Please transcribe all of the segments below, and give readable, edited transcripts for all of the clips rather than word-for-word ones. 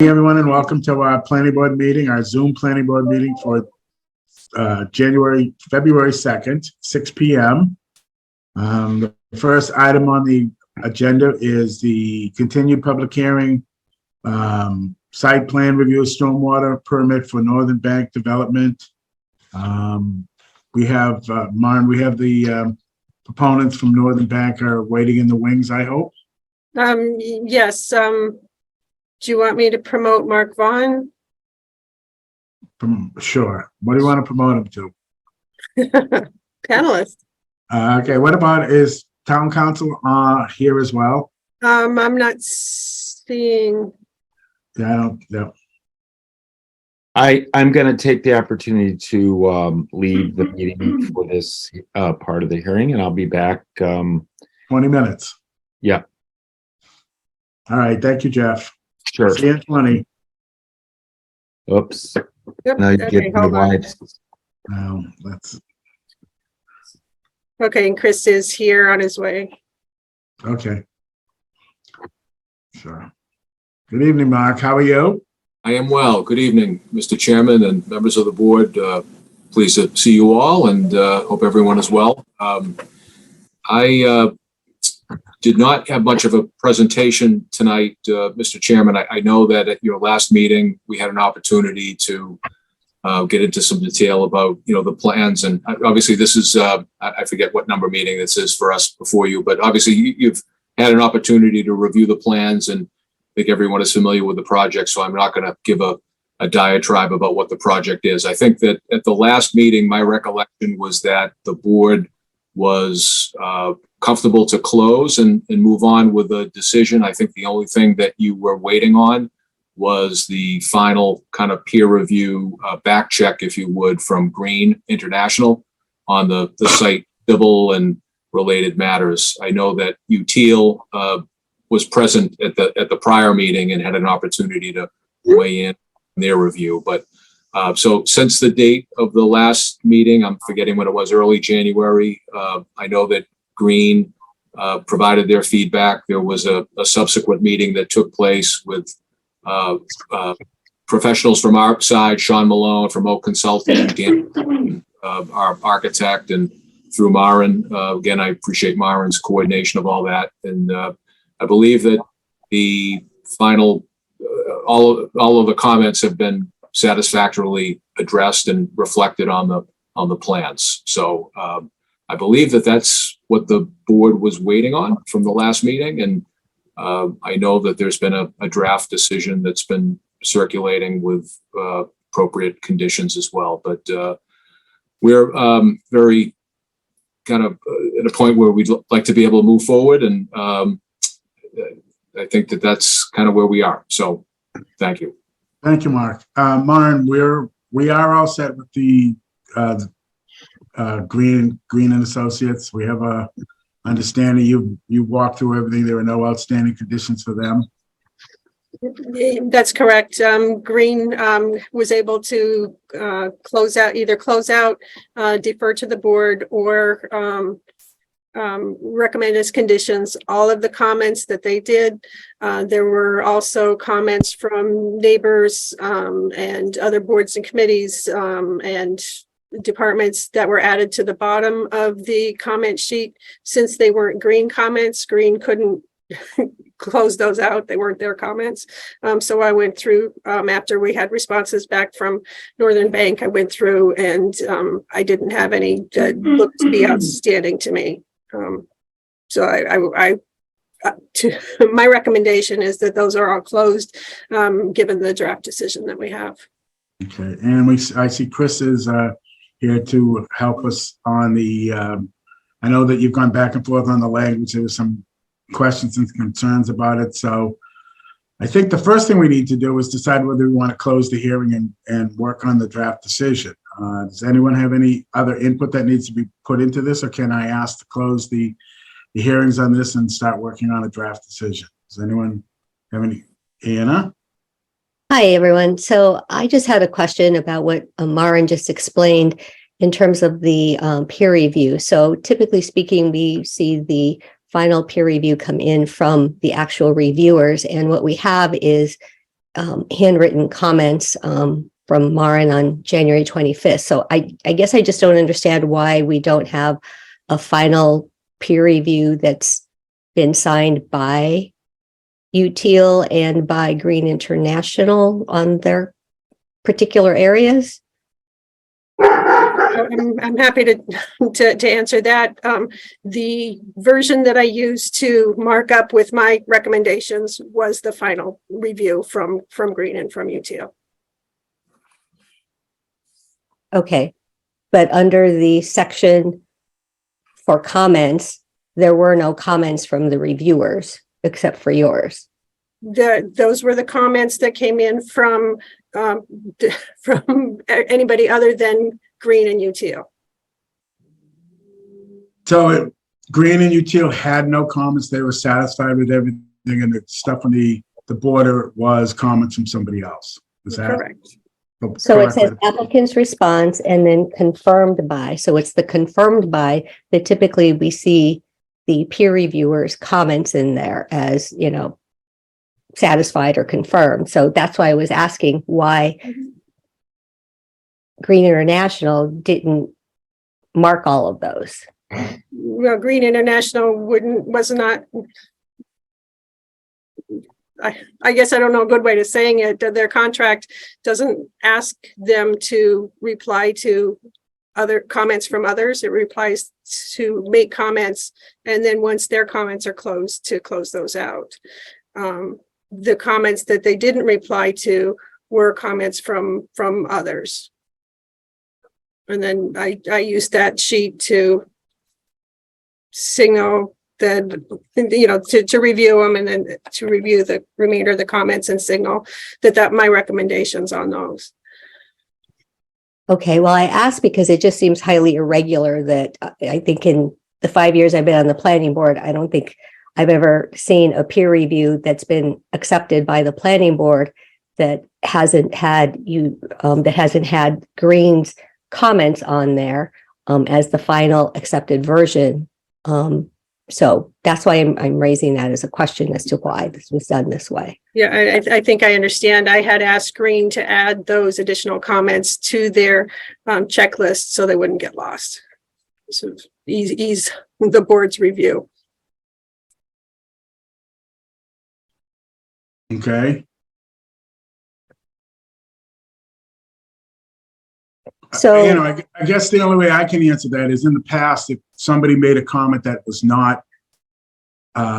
Hey everyone, and welcome to our planning board meeting, our Zoom planning board meeting for February 2nd, 6 p.m. The first item on the agenda is the continued public hearing, site plan review, stormwater permit for Northern Bank Development. We have, Maren, we have the proponents from Northern Bank are waiting in the wings, I hope. Yes. Do you want me to promote Mark Vaughn? Sure. What do you want to promote him to? Panelist. Okay. What about, is town council here as well? I'm not seeing. Yeah, I don't know. I'm going to take the opportunity to lead the meeting for this part of the hearing, and I'll be back. 20 minutes. Yeah. All right. Thank you, Jeff. Sure. See you in 20. Oops. Yep. Now you Okay, get the hold on. lights. Let's. Okay, and Chris is here on his way. Okay. Sure. Good evening, Mark. How are you? I am well. Good evening, Mr. Chairman and members of the board. Pleased to see you all, and hope everyone is well. I did not have much of a presentation tonight, Mr. Chairman. I know that at your last meeting, we had an opportunity to get into some detail about, the plans. And obviously this is, I forget what number meeting this is for us before you, but obviously you've had an opportunity to review the plans, and I think everyone is familiar with the project. So I'm not going to give a diatribe about what the project is. I think that at the last meeting, my recollection was that the board was comfortable to close and move on with a decision. I think the only thing that you were waiting on was the final kind of peer review back check, if you would, from Green International on the site civil and related matters. I know that UTEAL was present at the prior meeting and had an opportunity to weigh in their review. But so since the date of the last meeting, I'm forgetting when it was, early January, I know that Green provided their feedback. There was a subsequent meeting that took place with professionals from our side, Sean Malone from Oak Consulting, Dan, our architect, and through Maren. Again, I appreciate Maren's coordination of all that. And I believe that the final, all of the comments have been satisfactorily addressed and reflected on the plans. So I believe that that's what the board was waiting on from the last meeting. And I know that there's been a draft decision that's been circulating with appropriate conditions as well. But we're very kind of at a point where we'd like to be able to move forward. And I think that that's kind of where we are. So thank you. Thank you, Mark. Maren, we are all set with the Green and Associates. We have a understanding. You walked through everything. There were no outstanding conditions for them. That's correct. Green was able to close out, defer to the board, or recommend as conditions all of the comments that they did. There were also comments from neighbors and other boards and committees and departments that were added to the bottom of the comment sheet. Since they weren't Green comments, Green couldn't close those out. They weren't their comments. So I went through, after we had responses back from Northern Bank, I went through and I didn't have any that looked to be outstanding to me. So my recommendation is that those are all closed, given the draft decision that we have. Okay, and I see Chris is here to help us on the. I know that you've gone back and forth on the language. There was some questions and concerns about it. So I think the first thing we need to do is decide whether we want to close the hearing and work on the draft decision. Does anyone have any other input that needs to be put into this, or can I ask to close the hearings on this and start working on a draft decision? Does anyone have any? Anna? Hi, everyone. So I just had a question about what Maren just explained in terms of the peer review. So typically speaking, we see the final peer review come in from the actual reviewers. And what we have is handwritten comments from Maren on January 25th. So I guess I just don't understand why we don't have a final peer review that's been signed by UTIL and by Green International on their particular areas. I'm happy to answer that. The version that I used to mark up with my recommendations was the final review from Green and from UTL. Okay, but under the section for comments, there were no comments from the reviewers except for yours. Those were the comments that came in from anybody other than Green and UTL. So Green and UTL had no comments. They were satisfied with everything, and the stuff on the border was comments from somebody else. Is that Correct? So it says applicant's response and then confirmed by. So it's the confirmed by that typically we see the peer reviewers' comments in there as, you know, satisfied or confirmed. So that's why I was asking why Green International didn't mark all of those. Well, Green International was not. I guess I don't know a good way to saying it. Their contract doesn't ask them to reply to other comments from others. It replies to make comments, and then once their comments are closed, to close those out. The comments that they didn't reply to were comments from others. And then I used that sheet to signal that, you know, to review them and then to review the remainder of the comments and signal that my recommendations on those. Okay, well, I asked because it just seems highly irregular that I think in the 5 years I've been on the planning board, I don't think I've ever seen a peer review that's been accepted by the planning board that hasn't had Green's comments on there as the final accepted version. So that's why I'm raising that as a question as to why this was done this way. Yeah, I think I understand. I had asked Green to add those additional comments to their checklist so they wouldn't get lost. So ease the board's review. Okay. So, You know, I guess the only way I can answer that is in the past, if somebody made a comment that was not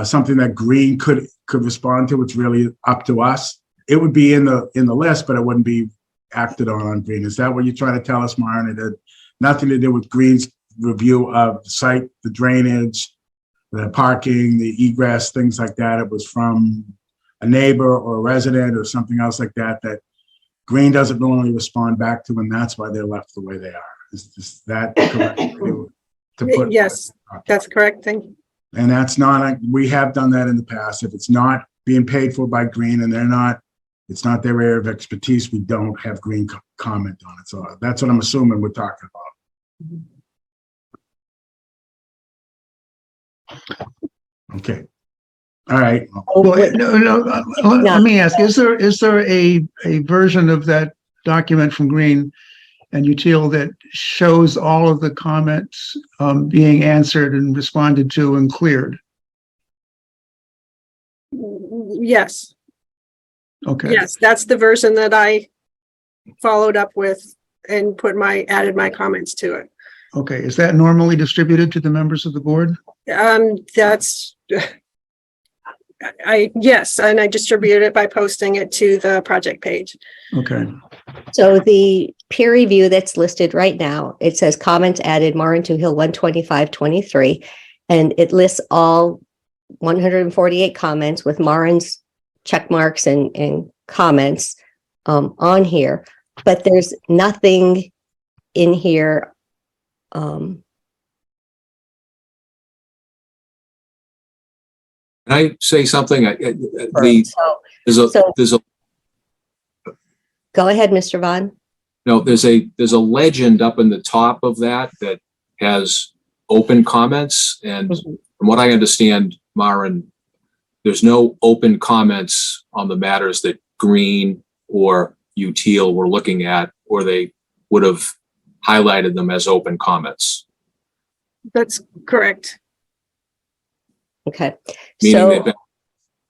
something that Green could respond to, it's really up to us. It would be in the list, but it wouldn't be acted on Green. Is that what you're trying to tell us, Maren? It had nothing to do with Green's review of the site, the drainage, the parking, the egress, things like that. It was from a neighbor or a resident or something else like that Green doesn't normally respond back to, and that's why they're left the way they are. Is that correct? Yes, that's correct. Thank you. And that's not, we have done that in the past. If it's not being paid for by Green and it's not their area of expertise, we don't have Green comment on it. So that's what I'm assuming we're talking about. Okay. All right. Well, no, let me ask, is there a version of that document from Green and UTIL that shows all of the comments being answered and responded to and cleared? Yes. Okay. Yes, that's the version that I followed up with and added my comments to it. Okay. Is that normally distributed to the members of the board? That's yes, and I distributed it by posting it to the project page. Okay. So the peer review that's listed right now, it says comments added Maren to Hill 125-23, and it lists all 148 comments with Maren's check marks and comments on here, but there's nothing in here. Can I say something? Go ahead, Mr. Vaughn. No, there's a legend up in the top of that has open comments, and from what I understand, Maren, there's no open comments on the matters that Green or Util were looking at, or they would have highlighted them as open comments. That's correct. Okay. Meaning they've been,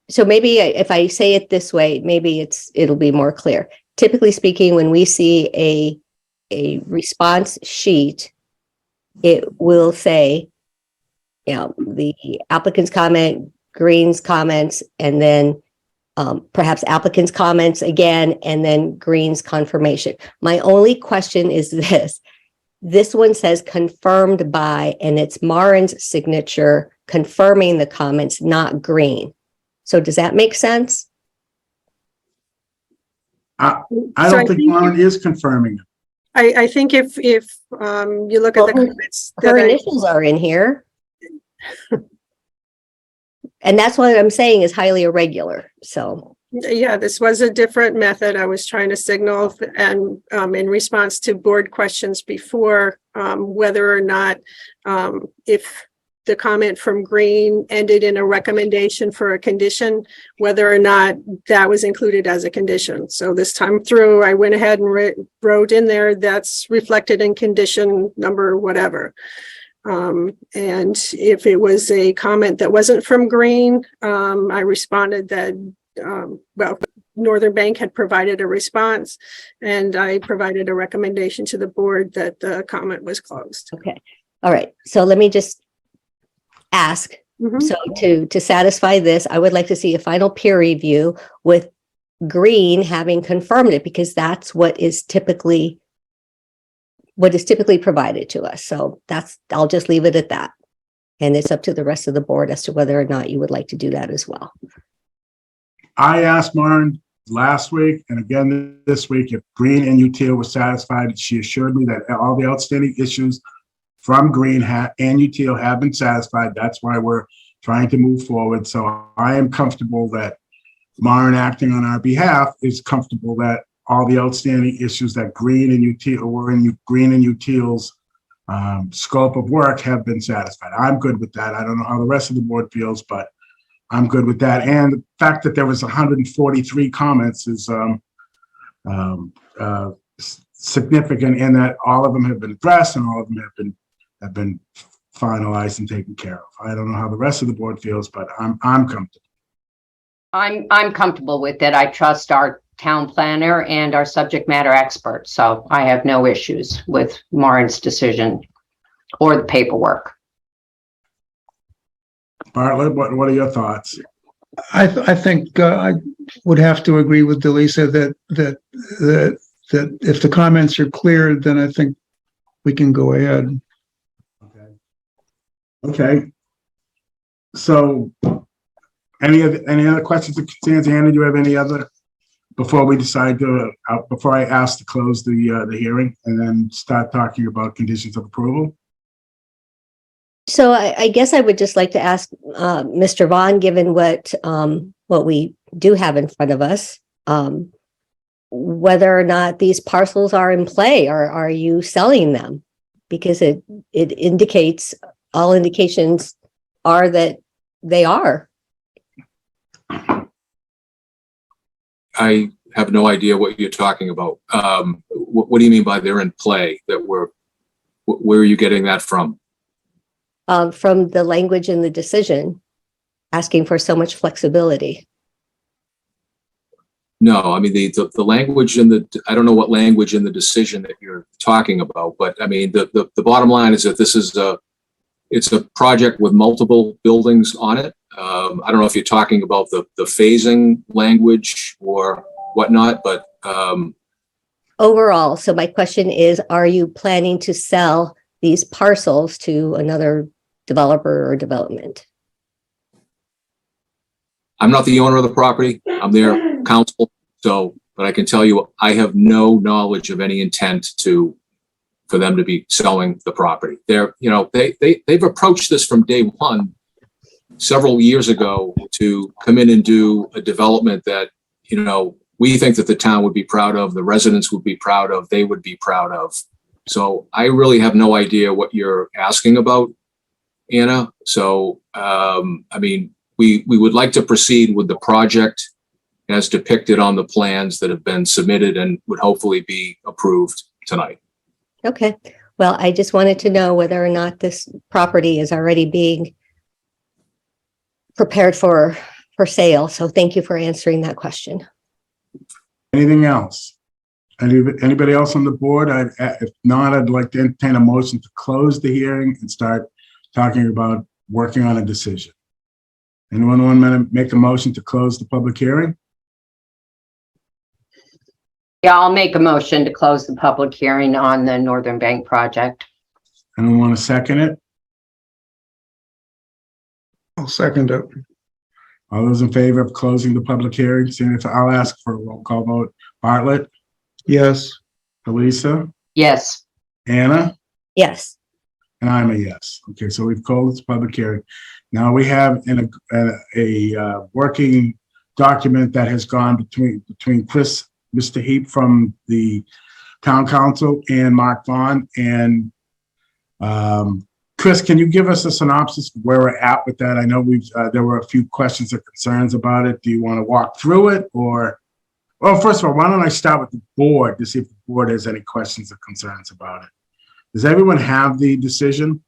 So maybe if I say it this way, maybe it'll be more clear. Typically speaking, when we see a response sheet, it will say, you know, the applicant's comment, Green's comments, and then perhaps applicant's comments again, and then Green's confirmation. My only question is this. This one says confirmed by, and it's Marin's signature confirming the comments, not Green. So does that make sense? I So don't think think Lauren is confirming it. I think if you look at the Well, comments Her that initials are in here. And that's what I'm saying is highly irregular. So, yeah, this was a different method. I was trying to signal and in response to board questions before, whether or not if the comment from Green ended in a recommendation for a condition, whether or not that was included as a condition. So this time through, I went ahead and wrote in there that's reflected in condition number whatever. And if it was a comment that wasn't from Green, I responded that, well, Northern Bank had provided a response, and I provided a recommendation to the board that the comment was closed. okay. All right. So let me just ask. Mhm. So to satisfy this, I would like to see a final peer review with Green having confirmed it, because that's what is typically provided to us. So I'll just leave it at that. And it's up to the rest of the board as to whether or not you would like to do that as well. I asked Lauren last week and again this week if Green and Util were satisfied. She assured me that all the outstanding issues from Green and Util have been satisfied. That's why we're trying to move forward. So I am comfortable that Lauren, acting on our behalf, is comfortable that all the outstanding issues that Green and Util were in Green and Util's scope of work have been satisfied. I'm good with that. I don't know how the rest of the board feels, but I'm good with that. And the fact that there was 143 comments is significant in that all of them have been addressed and all of them have been finalized and taken care of. I don't know how the rest of the board feels, but I'm comfortable. I'm comfortable with it. I trust our town planner and our subject matter expert, so I have no issues with Maureen's decision or the paperwork. Bartlett, what are your thoughts? I think I would have to agree with Delisa that if the comments are clear, then I think we can go ahead. Okay. So any other questions or concerns? Anna, do you have any other before we decide to before I ask to close the hearing and then start talking about conditions of approval? So I guess I would just like to ask Mr. Vaughn, given what we do have in front of us, whether or not these parcels are in play, or are you selling them? Because it indicates, all indications are that they are. I have no idea what you're talking about. What do you mean by they're in play? Where are you getting that from? From the language in the decision, asking for so much flexibility. No, I mean, the language I don't know what language in the decision that you're talking about, but I mean, the bottom line is that it's a project with multiple buildings on it. I don't know if you're talking about the phasing language or whatnot, but Overall, so my question is, are you planning to sell these parcels to another developer or development? I'm not the owner of the property. I'm their counsel. So, but I can tell you, I have no knowledge of any intent for them to be selling the property. They've approached this from day one, several years ago, to come in and do a development that, we think that the town would be proud of, the residents would be proud of, they would be proud of. So I really have no idea what you're asking about, Anna. So, I mean, we would like to proceed with the project as depicted on the plans that have been submitted and would hopefully be approved tonight. Okay, well, I just wanted to know whether or not this property is already being prepared for sale. So thank you for answering that question. Anything else? Anybody else on the board? If not, I'd like to entertain a motion to close the hearing and start talking about working on a decision. Anyone want to make a motion to close the public hearing? Yeah, I'll make a motion to close the public hearing on the Northern Bank project. Anyone want to second it? I'll second it. All those in favor of closing the public hearing, seeing if I'll ask for a roll call vote. Bartlett, Yes. Elisa, Yes. Anna, Yes, and I'm a yes. Okay, so we've closed the public hearing. Now we have a working document that has gone between Chris, Mr. Heap from the town council, and Mark Vaughn. And Chris, can you give us a synopsis of where we're at with that? I know there were a few questions or concerns about it. Do you want to walk through it, or? Well, first of all, why don't I start with the board to see if the board has any questions or concerns about it? Does everyone have the decision?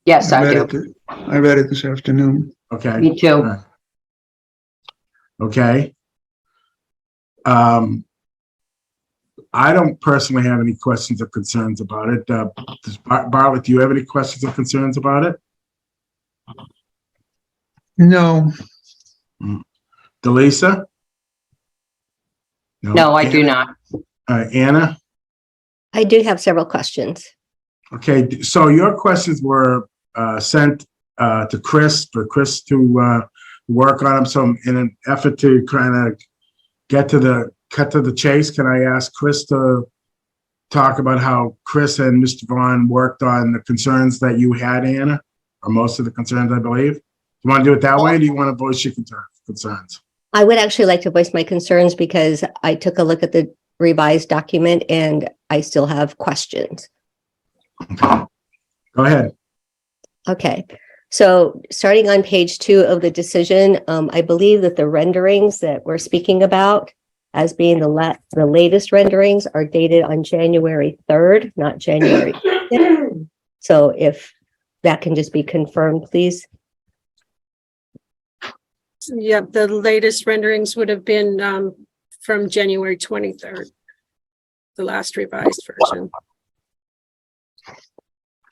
Yes, I do. I read it this afternoon. Okay. Me too. All right. Okay. I don't personally have any questions or concerns about it. Bartlett, do you have any questions or concerns about it? No, Delisa? No, I do not. Anna? I do have several questions. Okay, so your questions were sent to Chris, for Chris to work on them. So in an effort to kind of cut to the chase, can I ask Chris to talk about how Chris and Mr. Vaughn worked on the concerns that you had, Anna, or most of the concerns, I believe? You want to do it that way, or do you want to voice your concerns? I would actually like to voice my concerns because I took a look at the revised document and I still have questions. Okay. Go ahead. Okay, so starting on page 2 of the decision, I believe that the renderings that we're speaking about as being the latest renderings are dated on January 3rd, not January 5th. So if that can just be confirmed, please. Yep, the latest renderings would have been from January 23rd, the last revised version.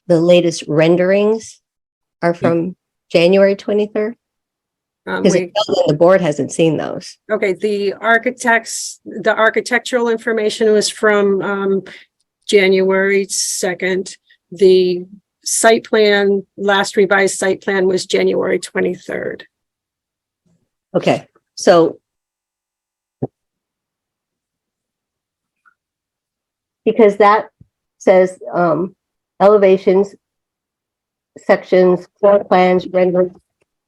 The latest renderings are from January 23rd? Because the board hasn't seen those. Okay, the architectural information was from January 2nd. The site plan, last revised site plan was January 23rd. Okay, so because that says elevations, sections, floor plans, rendering.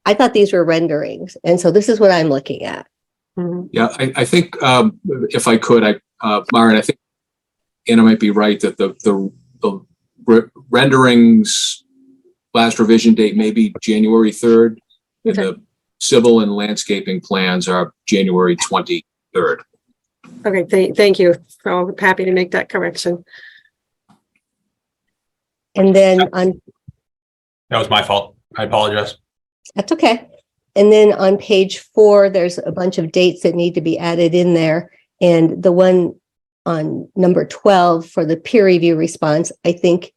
I thought these were renderings, and so this is what I'm looking at. Yeah, I think if I could, Myron, I think Anna might be right that the renderings last revision date may be January 3rd, and the civil and landscaping plans are January 23rd. Okay, thank you. I'm happy to make that correction. And then on, That was my fault. I apologize. that's okay. And then on page 4, there's a bunch of dates that need to be added in there. And the one on number 12 for the peer review response, I think,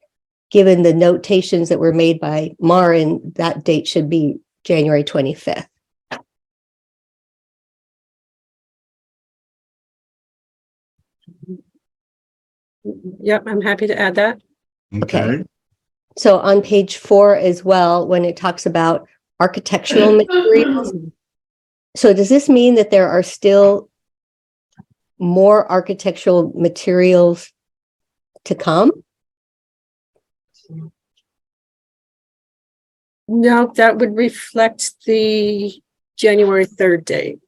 given the notations that were made by Marin, that date should be January 25th. Yep, I'm happy to add that. Okay. So on page 4 as well, when it talks about architectural materials. So does this mean that there are still more architectural materials to come? No, that would reflect the January 3rd date,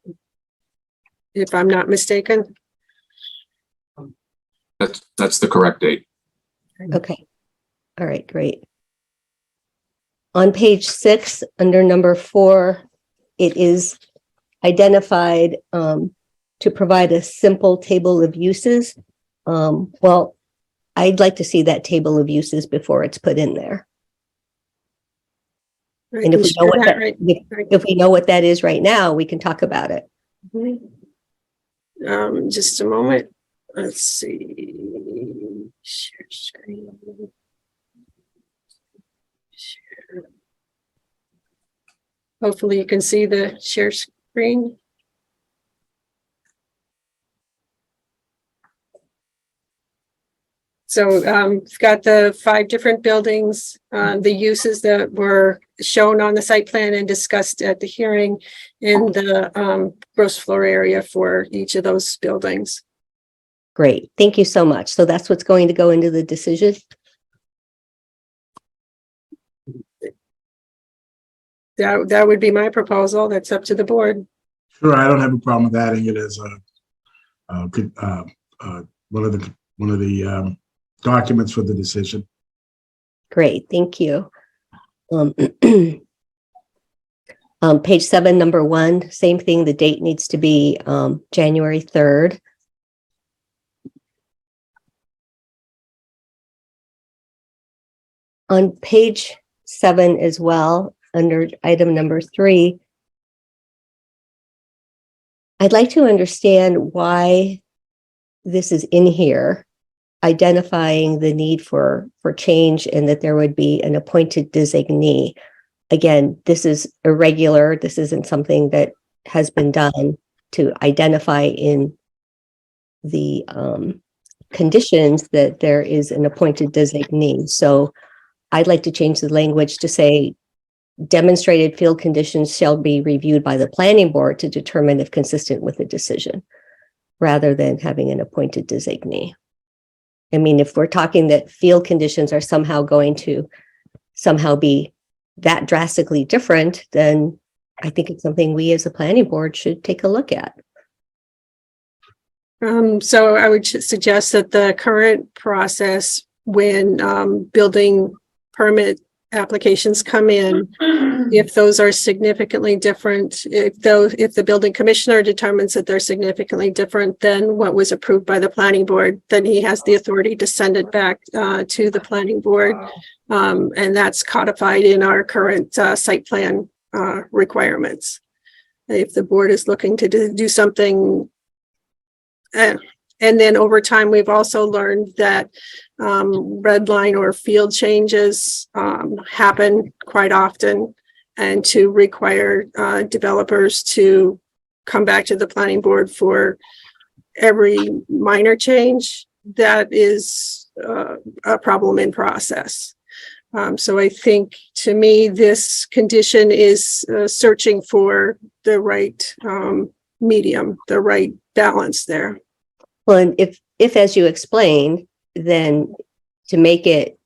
if I'm not mistaken. That's the correct date. Okay. All right, great. On page 6, under number 4, it is identified to provide a simple table of uses. Well, I'd like to see that table of uses before it's put in there. I And if can we know share what that that, right. if we know what that is right now, we can talk about it. Just a moment. Let's see. Share screen. Share. Hopefully you can see the share screen. So we've got the 5 different buildings, the uses that were shown on the site plan and discussed at the hearing, and the gross floor area for each of those buildings. Great. Thank you so much. So that's what's going to go into the decision. That would be my proposal. That's up to the board. Sure, I don't have a problem with adding it as one of the documents for the decision. Great. Thank you. Page 7, number 1, same thing. The date needs to be January 3rd. On page 7 as well, under item number 3, I'd like to understand why this is in here, identifying the need for change and that there would be an appointed designee. Again, this is irregular. This isn't something that has been done to identify in the conditions that there is an appointed designee. So I'd like to change the language to say demonstrated field conditions shall be reviewed by the planning board to determine if consistent with the decision, rather than having an appointed designee. I mean, if we're talking that field conditions are somehow going to be that drastically different, then I think it's something we as a planning board should take a look at. So I would suggest that the current process when building permit applications come in, if those are significantly different, if the building commissioner determines that they're significantly different than what was approved by the planning board, then he has the authority to send it back to the planning board. And that's codified in our current site plan requirements. If the board is looking to do something, and then over time, we've also learned that red line or field changes happen quite often, and to require developers to come back to the planning board for every minor change, that is a problem in process. So I think, to me, this condition is searching for the right medium, the right balance there. Well, and if as you explained, then to make it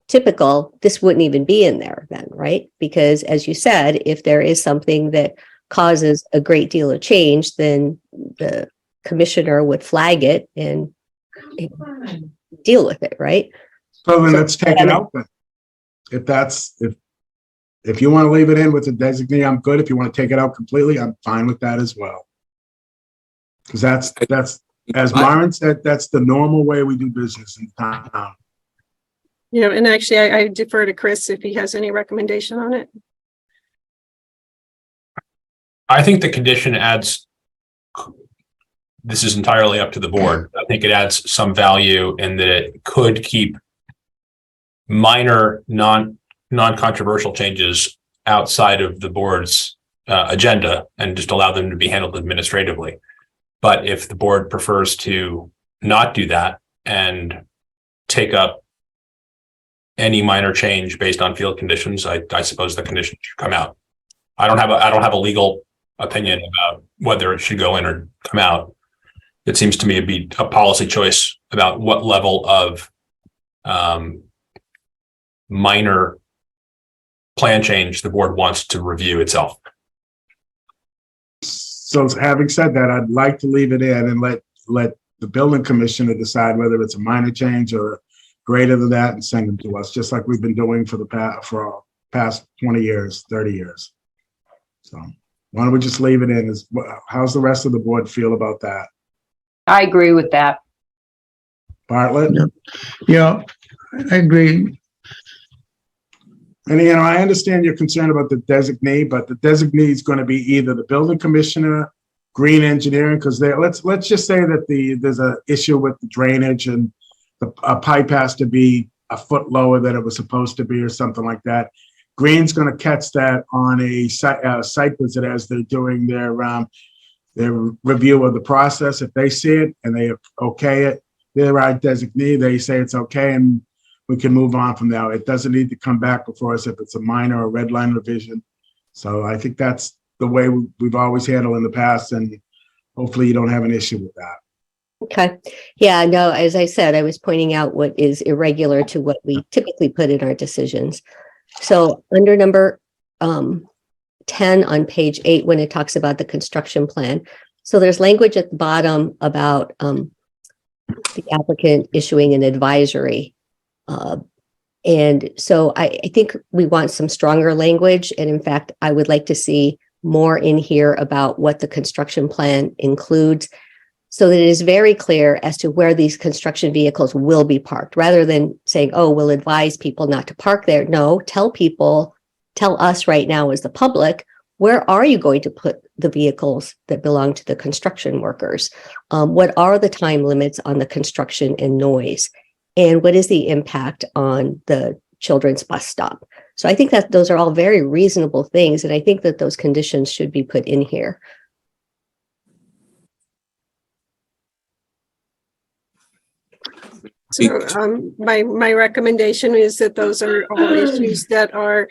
typical, this wouldn't even be in there then, right? Because as you said, if there is something that causes a great deal of change, then the commissioner would flag it and deal with it, right? So then let's take it out then. If you want to leave it in with the designee, I'm good. If you want to take it out completely, I'm fine with that as well. Because that's as Maren said, that's the normal way we do business in town. You know, and actually, I defer to Chris if he has any recommendation on it. I think the condition adds, this is entirely up to the board. I think it adds some value in that it could keep minor non-controversial changes outside of the board's agenda and just allow them to be handled administratively. But if the board prefers to not do that and take up any minor change based on field conditions, I suppose the condition should come out. I don't have a legal opinion about whether it should go in or come out. It seems to me to be a policy choice about what level of minor plan change the board wants to review itself. So having said that, I'd like to leave it in and let the building commissioner decide whether it's a minor change or greater than that and send them to us, just like we've been doing for the past 20 years, 30 years. So why don't we just leave it in? How's the rest of the board feel about that? I agree with that. Bartlett? Yeah, I agree. And, you know, I understand your concern about the designee, but the designee is going to be either the building commissioner, green engineering, because let's just say that there's an issue with the drainage and a pipe has to be a foot lower than it was supposed to be or something like that. Green's going to catch that on a site visit as they're doing their review of the process. If they see it and they okay it, they're our designee. They say it's okay, and we can move on from there. It doesn't need to come back before us if it's a minor or red line revision. So I think that's the way we've always handled in the past, and hopefully you don't have an issue with that. Okay. Yeah, no, as I said, I was pointing out what is irregular to what we typically put in our decisions. So under number 10 on page 8, when it talks about the construction plan. So there's language at the bottom about the applicant issuing an advisory. And so I think we want some stronger language. And in fact, I would like to see more in here about what the construction plan includes, so that it is very clear as to where these construction vehicles will be parked, rather than saying, oh, we'll advise people not to park there. No, tell us right now as the public, where are you going to put the vehicles that belong to the construction workers? What are the time limits on the construction and noise? And what is the impact on the children's bus stop? So I think that those are all very reasonable things. And I think that those conditions should be put in here. So my recommendation is that those are all issues that are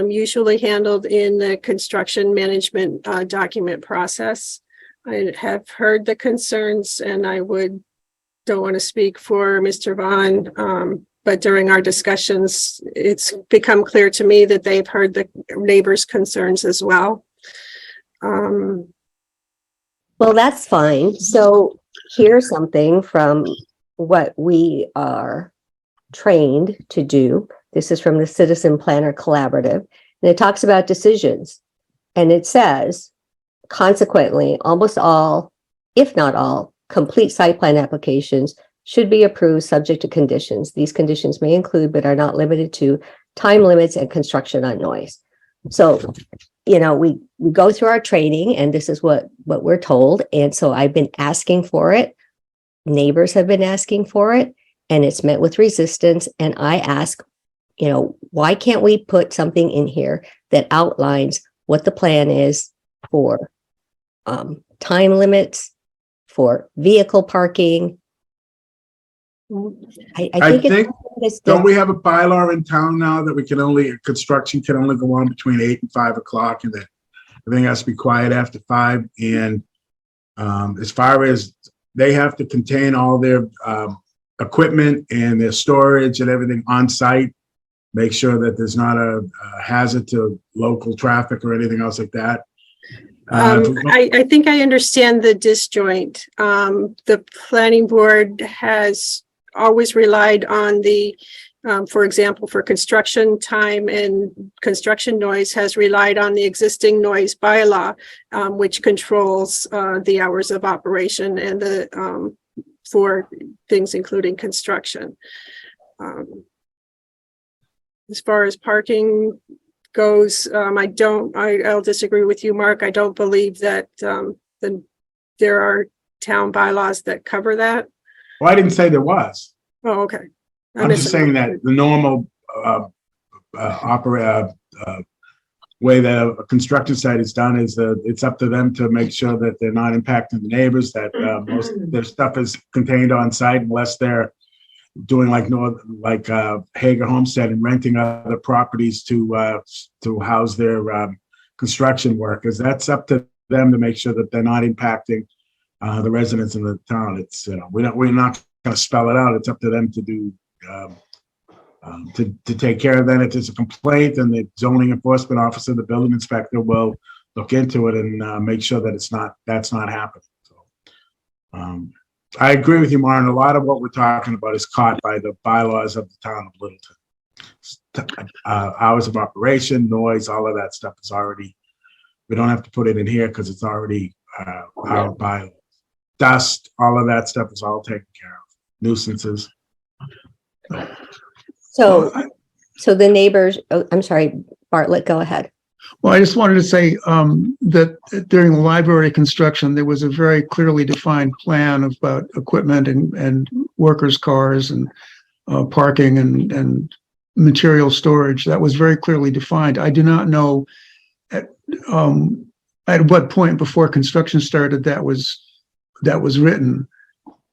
usually handled in the construction management document process. I have heard the concerns, and I don't want to speak for Mr. Vaughn, but during our discussions, it's become clear to me that they've heard the neighbors' concerns as well. Well, that's fine. So here's something from what we are trained to do. This is from the Citizen Planner Collaborative, and it talks about decisions. And it says, consequently, almost all, if not all, complete site plan applications should be approved subject to conditions. These conditions may include, but are not limited to, time limits and construction on noise. So, you know, we go through our training, and this is what we're told. And so I've been asking for it. Neighbors have been asking for it, and it's met with resistance. And I ask, you know, why can't we put something in here that outlines what the plan is for time limits, for vehicle parking? I think don't we have a bylaw in town now that construction can only go on between 8 and 5 o'clock, and that everything has to be quiet after 5. And as far as they have to contain all their equipment and their storage and everything on site, make sure that there's not a hazard to local traffic or anything else like that. I think I understand the disjoint. The planning board has always relied on for example, for construction time and construction noise, has relied on the existing noise bylaw, which controls the hours of operation and for things including construction. As far as parking goes, I'll disagree with you, Mark. I don't believe that there are town bylaws that cover that. Well, I didn't say there was. Oh, okay. I'm just saying that the normal way that a construction site is done is it's up to them to make sure that they're not impacting the neighbors, that most of their stuff is contained on site, unless they're doing like Hager Homestead and renting other properties to house their construction workers. That's up to them to make sure that they're not impacting the residents in the town. It's, you know, we're not going to spell it out. It's up to them to do to take care of that. If there's a complaint, then the zoning enforcement officer, the building inspector, will look into it and make sure that that's not happening. So I agree with you, Martin. A lot of what we're talking about is caught by the bylaws of the town of Littleton. Hours of operation, noise, all of that stuff is already We don't have to put it in here because it's already our bylaws. Dust, all of that stuff is all taken care of. Nuisances. So, Well, so the neighbors, oh, I'm sorry, Bartlett, go ahead. Well, I just wanted to say that during the library construction, there was a very clearly defined plan about equipment and workers' cars and parking and material storage. That was very clearly defined. I do not know at what point before construction started that was written,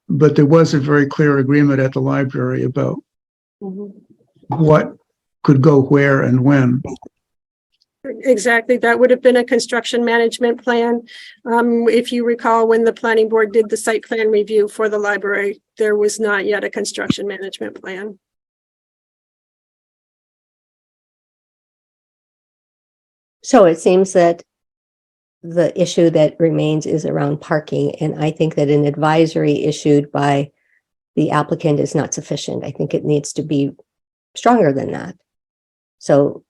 but there was a very clear agreement at the library about what could go where and when. Exactly. That would have been a construction management plan. If you recall, when the planning board did the site plan review for the library, there was not yet a construction management plan. So it seems that the issue that remains is around parking, and I think that an advisory issued by the applicant is not sufficient. I think it needs to be stronger than that. So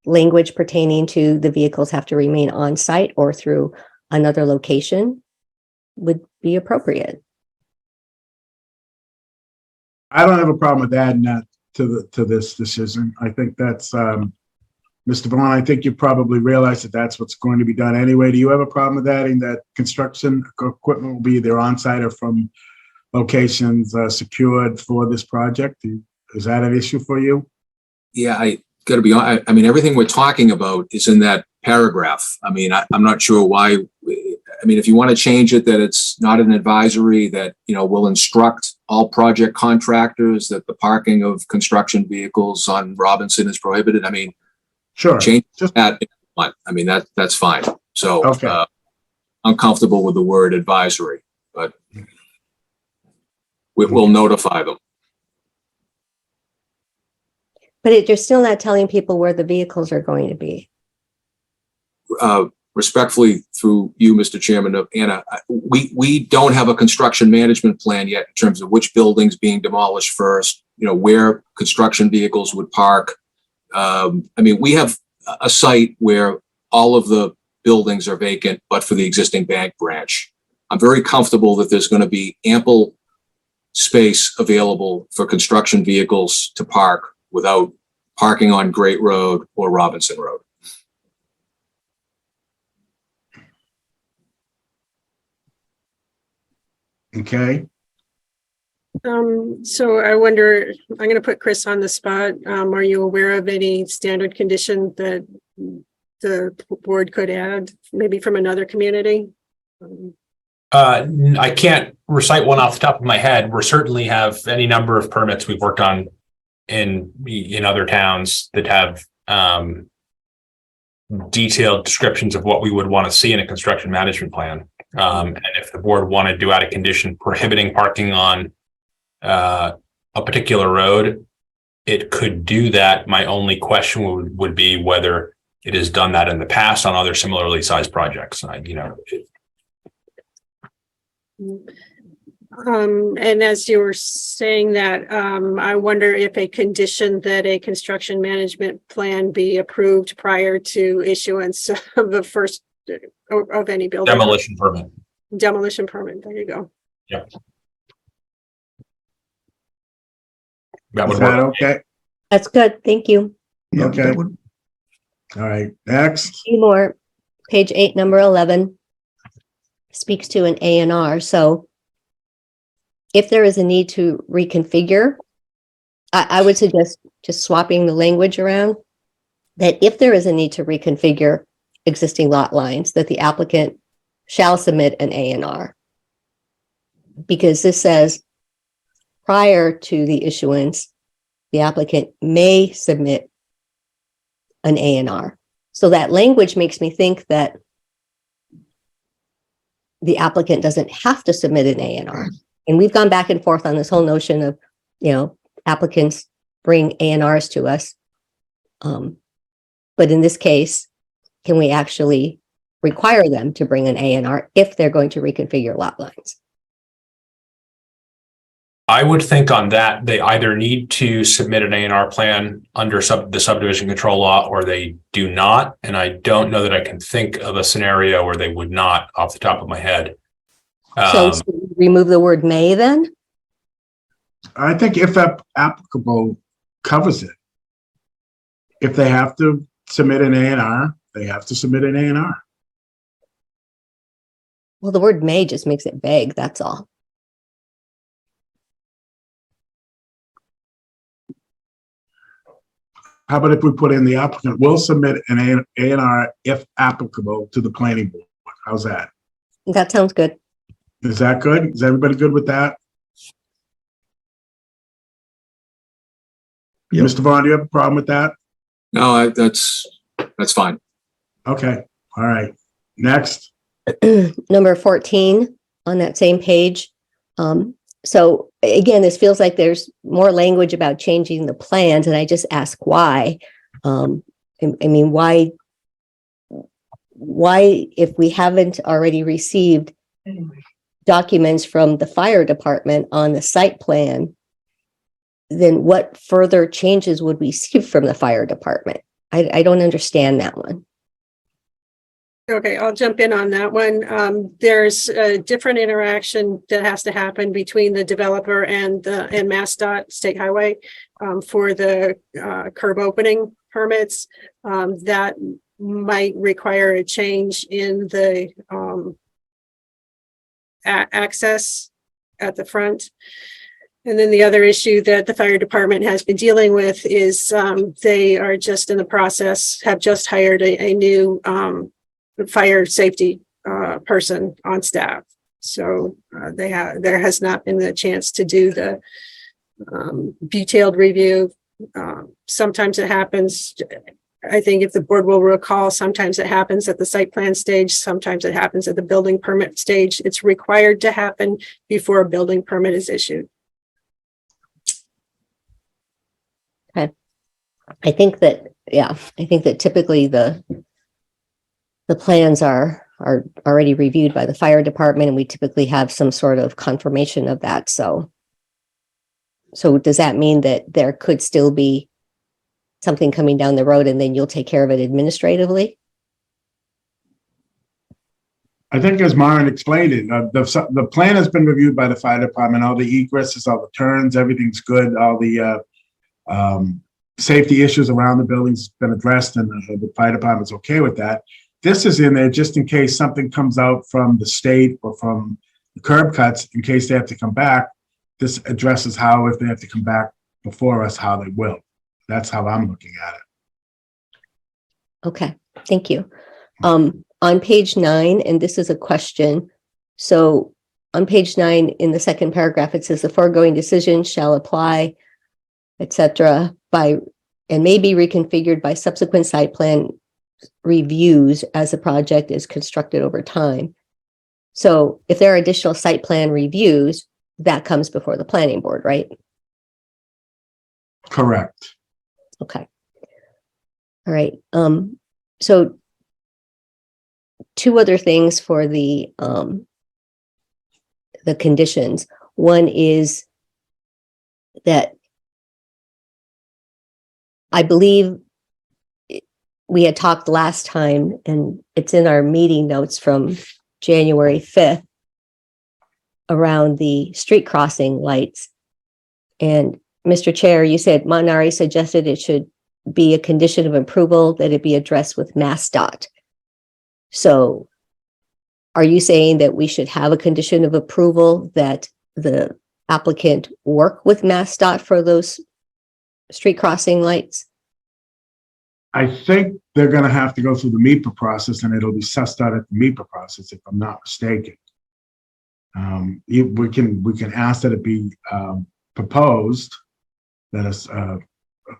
language pertaining to the vehicles have to remain on site or through another location would be appropriate. I don't have a problem with adding that to this decision. I think that's, Mr. Vaughn, I think you probably realize that that's what's going to be done anyway. Do you have a problem with adding that construction equipment will be either on site or from locations secured for this project? Is that an issue for you? Yeah, I gotta be honest. I mean, everything we're talking about is in that paragraph. I mean, I'm not sure why. I mean, if you want to change it, that it's not an advisory, that, you know, will instruct all project contractors that the parking of construction vehicles on Robinson is prohibited. I mean, Sure. change Just, that. I mean, that's fine. So Okay. I'm comfortable with the word advisory, but we'll notify them. But you're still not telling people where the vehicles are going to be. Respectfully, through you, Mr. Chairman, Anna, we don't have a construction management plan yet in terms of which buildings being demolished first, you know, where construction vehicles would park. I mean, we have a site where all of the buildings are vacant, but for the existing bank branch. I'm very comfortable that there's going to be ample space available for construction vehicles to park without parking on Great Road or Robinson Road. okay. So I wonder, I'm going to put Chris on the spot. Are you aware of any standard condition that the board could add, maybe from another community? I can't recite one off the top of my head. We certainly have any number of permits we've worked on in other towns that have detailed descriptions of what we would want to see in a construction management plan. And if the board wanted to add a condition prohibiting parking on a particular road, it could do that. My only question would be whether it has done that in the past on other similarly sized projects. And as you were saying that, I wonder if a condition that a construction management plan be approved prior to issuance of the first of any building. Demolition permit. Demolition permit, there you go. Yep. That would Is that work. okay? That's good. Thank you. Yeah, Okay. that would- All right, next. Few more. Page 8, number 11 speaks to an A&R. So if there is a need to reconfigure, I would suggest just swapping the language around, that if there is a need to reconfigure existing lot lines, that the applicant shall submit an A&R. Because this says prior to the issuance, the applicant may submit an A&R. So that language makes me think that the applicant doesn't have to submit an A&R. And we've gone back and forth on this whole notion of, you know, applicants bring A&Rs to us. But in this case, can we actually require them to bring an A&R if they're going to reconfigure lot lines? I would think on that, they either need to submit an A&R plan under the subdivision control law, or they do not. And I don't know that I can think of a scenario where they would not off the top of my head. So remove the word may then? I think if applicable covers it. If they have to submit an A&R, they have to submit an A&R. Well, the word may just makes it vague, that's all. How about if we put in the applicant will submit an A&R if applicable to the planning board? How's that? That sounds good. Is that good? Is everybody good with that? Yep. Mr. Vaughn, do you have a problem with that? No, that's fine. Okay, all right. Next. Number 14 on that same page. So again, this feels like there's more language about changing the plans, and I just ask why. I mean, why, if we haven't already received documents from the fire department on the site plan, then what further changes would we see from the fire department? I don't understand that one. Okay, I'll jump in on that one. There's a different interaction that has to happen between the developer and MassDOT State Highway for the curb opening permits. That might require a change in the access at the front. And then the other issue that the fire department has been dealing with is they are just in the process, have just hired a new fire safety person on staff. So there has not been the chance to do the detailed review. Sometimes it happens, I think if the board will recall, sometimes it happens at the site plan stage, sometimes it happens at the building permit stage. It's required to happen before a building permit is issued. Okay. I think that typically the plans are already reviewed by the fire department, and we typically have some sort of confirmation of that. So does that mean that there could still be something coming down the road and then you'll take care of it administratively? I think as Maren explained it, the plan has been reviewed by the fire department, all the egresses, all the turns, everything's good, all the safety issues around the building's been addressed, and the fire department's okay with that. This is in there just in case something comes out from the state or from the curb cuts, in case they have to come back. This addresses how, if they have to come back before us, how they will. That's how I'm looking at it. Okay, thank you. On page 9, and this is a question. So on page 9, in the second paragraph, it says the foregoing decision shall apply, etc., and may be reconfigured by subsequent site plan reviews as the project is constructed over time. So if there are additional site plan reviews, that comes before the planning board, right? Correct. Okay. All right. So two other things for the conditions. One is that I believe we had talked last time, and it's in our meeting notes from January 5th, around the street crossing lights. And Mr. Chair, you said Monari suggested it should be a condition of approval that it be addressed with MassDOT. So are you saying that we should have a condition of approval that the applicant work with MassDOT for those street crossing lights? I think they're going to have to go through the MEPA process, and it'll be sussed out at the MEPA process, if I'm not mistaken. We can ask that it be proposed that a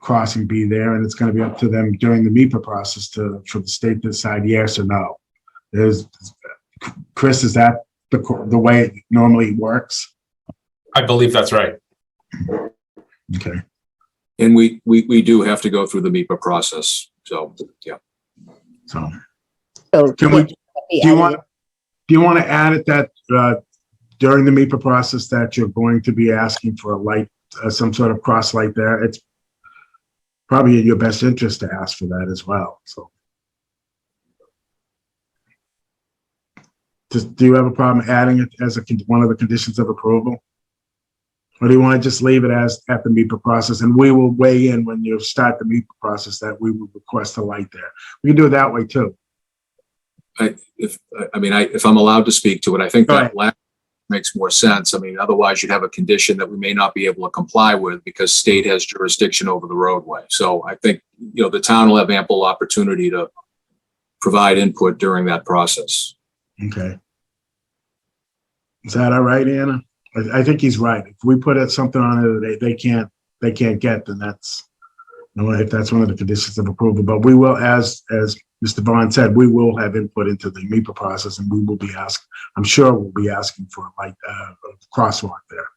crossing be there, and it's going to be up to them during the MEPA process for the state to decide yes or no. Chris, is that the way it normally works? I believe that's right. Okay. And we do have to go through the MEPA process. So, yeah. So So can we? Do you want to add it that during the MEPA process that you're going to be asking for a light, some sort of cross light there. It's probably in your best interest to ask for that as well. So, do you have a problem adding it as one of the conditions of approval? Or do you want to just leave it as at the MEPA process, and we will weigh in when you start the MEPA process that we will request a light there? We can do it that way too. If I'm allowed to speak to it, I think Go that ahead. last makes more sense. I mean, otherwise you'd have a condition that we may not be able to comply with because state has jurisdiction over the roadway. So I think, the town will have ample opportunity to provide input during that process. Okay. Is that all right, Anna? I think he's right. If we put something on it they can't get, then that's if that's one of the conditions of approval. But we will, as Mr. Vaughn said, we will have input into the MEPA process, and we will be I'm sure we'll be asking for a crosswalk there.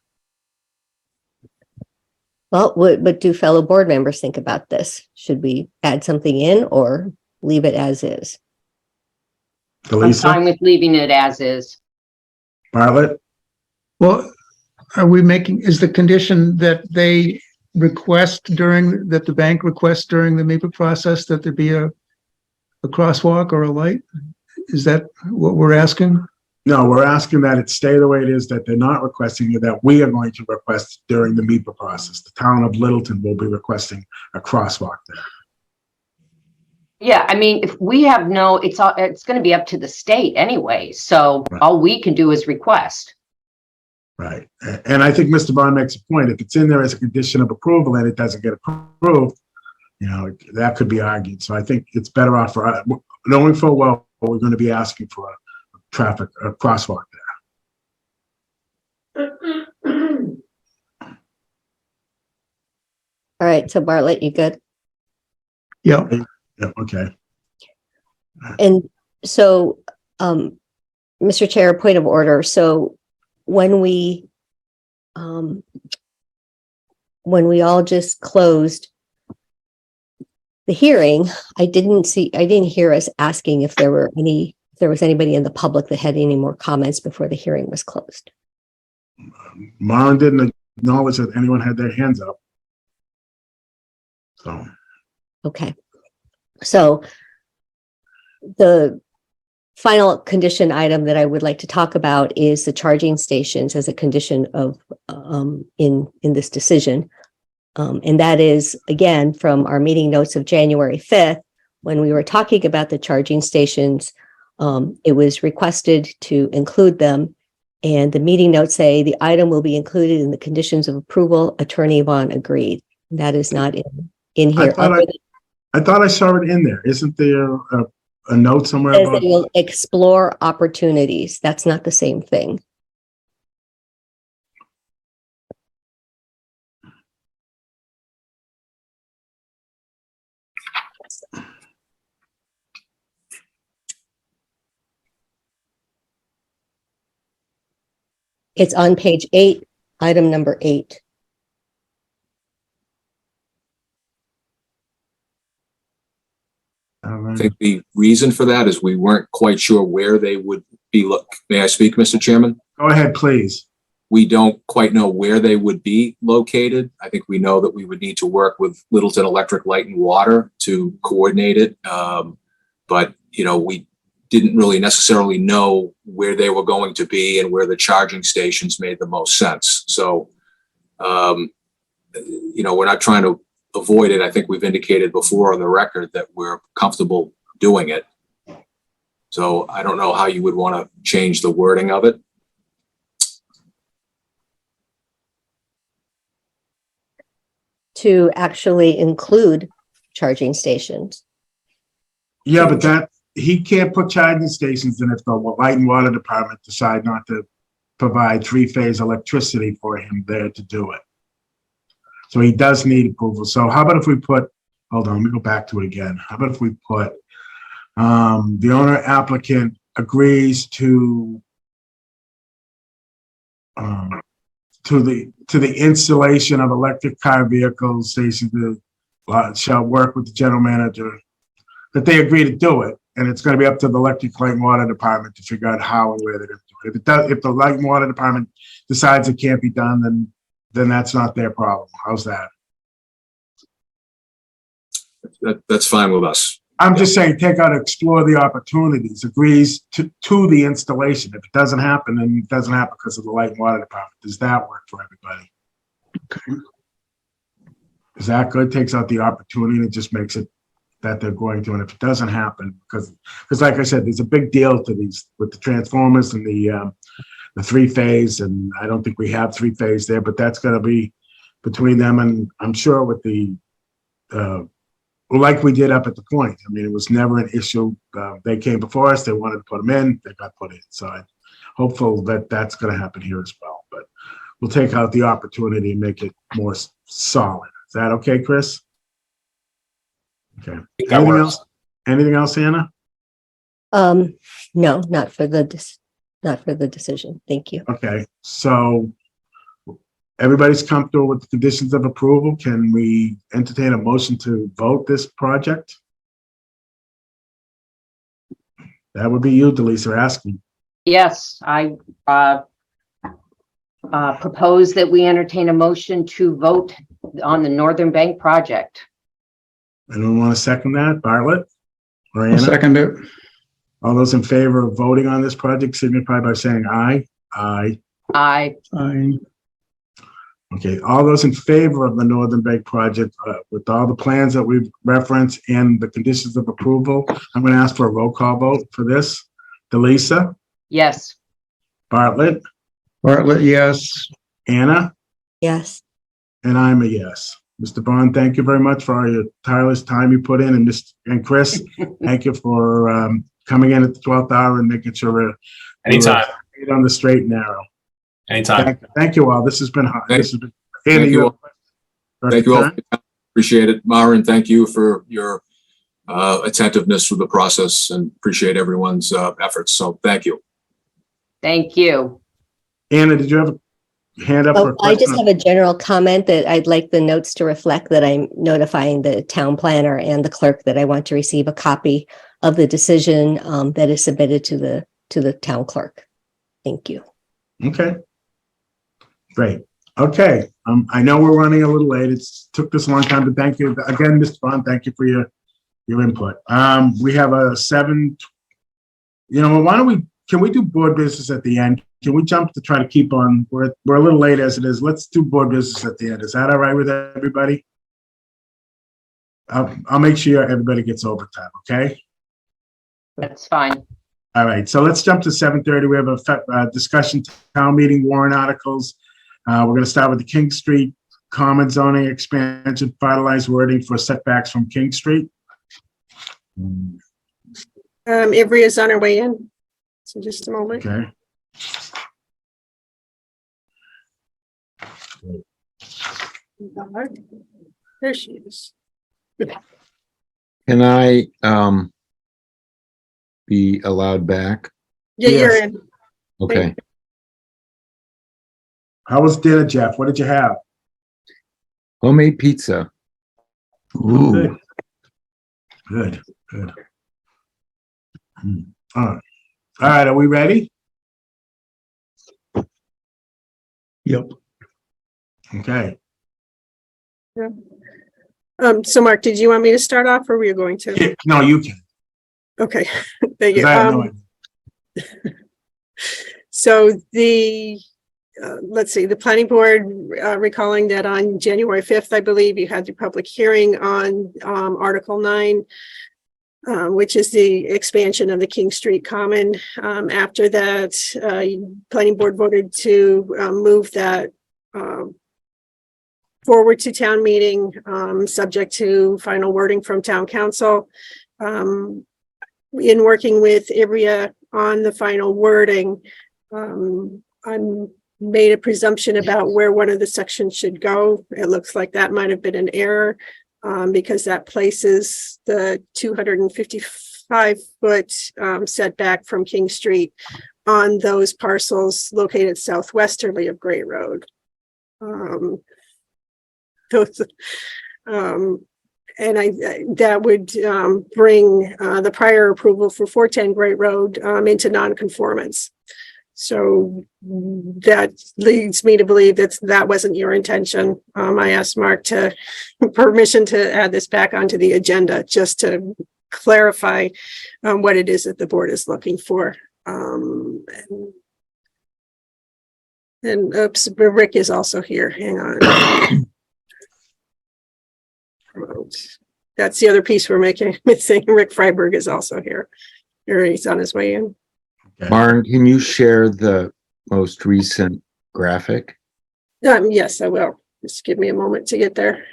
Well, what do fellow board members think about this? Should we add something in or leave it as is? I'm Delisa, fine with leaving it as is. Bartlett, Well, is the condition that they that the bank requests during the MEPA process that there be a crosswalk or a light? Is that what we're asking? no, we're asking that it stay the way it is, that they're not requesting it, that we are going to request during the MEPA process. The town of Littleton will be requesting a crosswalk there. Yeah, I mean, if we have it's going to be up to the state anyway. So Right. all we can do is request. Right. And I think Mr. Bond makes a point. If it's in there as a condition of approval and it doesn't get approved, that could be argued. So I think it's better off for us, knowing full well we're going to be asking for a crosswalk there. All right, so Bartlett, you good? Yeah. Yeah, okay. And so, Mr. Chair, point of order. So when we all just closed the hearing, I didn't hear us asking if there was anybody in the public that had any more comments before the hearing was closed. Maren didn't acknowledge that anyone had their hands up. So, Okay. So the final condition item that I would like to talk about is the charging stations as a condition of in this decision. And that is, again, from our meeting notes of January 5th, when we were talking about the charging stations, it was requested to include them. And the meeting notes say the item will be included in the conditions of approval. Attorney Vaughn agreed. That is not in here. I thought I saw it in there. Isn't there a note somewhere Says about they will explore opportunities. That's not the same thing. It's on page 8, item number 8. I think the reason for that is we weren't quite sure where they would be. May I speak, Mr. Chairman? Go ahead, please. We don't quite know where they would be located. I think we know that we would need to work with Littleton Electric, Light and Water to coordinate it. But, we didn't really necessarily know where they were going to be and where the charging stations made the most sense. So, we're not trying to avoid it. I think we've indicated before on the record that we're comfortable doing it. So I don't know how you would want to change the wording of it. To actually include charging stations. Yeah, but he can't put charging stations in if the Light and Water Department decide not to provide 3-phase electricity for him there to do it. So he does need approval. So how about if we put, hold on, let me go back to it again. How about if we put the owner applicant agrees to the installation of electric car vehicle stations shall work with the general manager, that they agree to do it. And it's going to be up to the Electric Light and Water Department to figure out how and where they're going to do If it does, if the light and water department decides it can't be done, then that's not their problem. How's that? That's fine with us. I'm just saying, take out, explore the opportunities, agrees to the installation. If it doesn't happen, then it doesn't happen because of the light and water department. Does that work for everybody? Okay. Is that good? Takes out the opportunity and it just makes it that they're going to. And if it doesn't happen, because like I said, there's a big deal to these with the transformers and the 3-phase, and I don't think we have 3-phase there, but that's going to be between them and I'm sure with the like we did up at the point. I mean, it was never an issue. They came before us. They wanted to put them in. They got put in. So I'm hopeful that that's going to happen here as well. But we'll take out the opportunity and make it more solid. Is that okay, Chris? Okay. That Anything works. else? Anything else, Anna? No, not for the decision. Thank you. Okay. So everybody's comfortable with the conditions of approval. Can we entertain a motion to vote this project? That would be you, Delisa, asking. Yes, I propose that we entertain a motion to vote on the Northern Bank project. Anyone want to second that? Bartlett? Or I'll Anna? second it. All those in favor of voting on this project signify by saying aye. Aye. I, Okay, all those in favor of the Northern Bank project with all the plans that we've referenced and the conditions of approval, I'm going to ask for a roll call vote for this. Delisa, yes, Bartlett, Bartlett, yes. Anna, Yes. and I'm a yes. Mr. Bond, thank you very much for all your tireless time you put in, and Chris, thank you for coming in at the 12th hour and making sure we're Anytime. on the straight and narrow. Anytime. Thank you all. This has been hard. This has been. Anna, Thank you all. Thank you all. Turn? Appreciate it. Myron, thank you for your attentiveness through the process and appreciate everyone's efforts. So thank you. thank you. Anna, did you have a hand up? for a Oh, I just question? have a general comment that I'd like the notes to reflect that I'm notifying the town planner and the clerk that I want to receive a copy of the decision that is submitted to the town clerk. Thank you. Okay. Great. Okay. I know we're running a little late. It's took this a long time, but thank you again, Mr. Bond. Thank you for your input. We have a 7. Can we do board business at the end? Can we jump to try to keep on? We're a little late as it is. Let's do board business at the end. Is that all right with everybody? I'll make sure everybody gets overtime. Okay. That's fine. All right, so let's jump to 7:30. We have a discussion, town meeting warrant articles. We're going to start with the King Street Common Zoning Expansion, finalized wording for setbacks from King Street. Avery is on her way in. So just a moment. Okay. There she is. Can I be allowed back? Yeah, you're Yes. in. Okay. How was dinner, Jeff? What did you have? Homemade pizza. Ooh, Good. All right, are we ready? yep. Okay. So Mark, did you want me to start off or were you going to? No, you can. Okay, thank 'Cause you. I have no idea. So let's see, the planning board, recalling that on January 5th, I believe you had your public hearing on Article 9, which is the expansion of the King Street Common. After that, planning board voted to move that forward to town meeting, subject to final wording from town council. In working with Ivrea on the final wording, I made a presumption about where one of the sections should go. It looks like that might have been an error, because that places the 255-foot setback from King Street on those parcels located southwesterly of Gray Road. And that would bring the prior approval for 410 Great Road into non-conformance. So that leads me to believe that wasn't your intention. I asked Mark to permission to add this back onto the agenda just to clarify what it is that the board is looking for. And oops, Rick is also here. Hang on. That's the other piece we're missing. Rick Freiberg is also here. Here, he's on his way in. Maren, can you share the most recent graphic? Yes, I will. Just give me a moment to get there.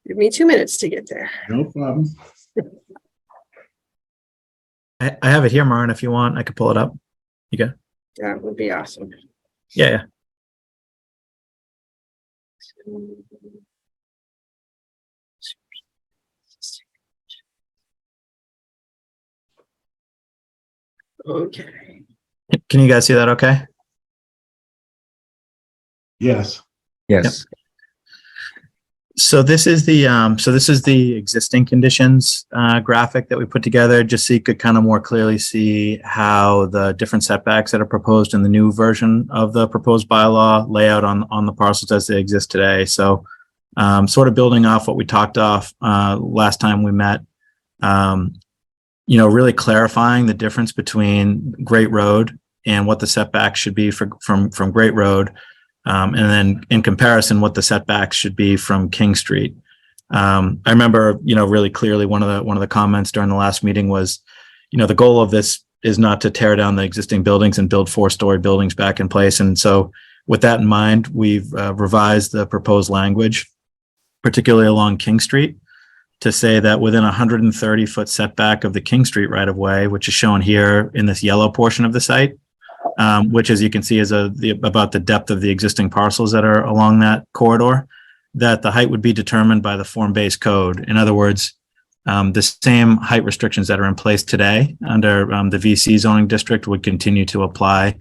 Give me 2 minutes to get there. No problem. I have it here, Maren, if you want. I could pull it up. You go. That would be awesome. Yeah. Okay. Can you guys see that okay? Yes. Yes. So this is the existing conditions graphic that we put together, just so you could kind of more clearly see how the different setbacks that are proposed in the new version of the proposed bylaw lay out on the parcels as they exist today. So sort of building off what we talked off last time we met, really clarifying the difference between Great Road and what the setback should be from Great Road. And then in comparison, what the setbacks should be from King Street. I remember, really clearly one of the comments during the last meeting was, the goal of this is not to tear down the existing buildings and build 4-story buildings back in place. And so with that in mind, we've revised the proposed language, particularly along King Street, to say that within 130-foot setback of the King Street right-of-way, which is shown here in this yellow portion of the site, which, as you can see, is about the depth of the existing parcels that are along that corridor, that the height would be determined by the form-based code. In other words, the same height restrictions that are in place today under the VC zoning district would continue to apply.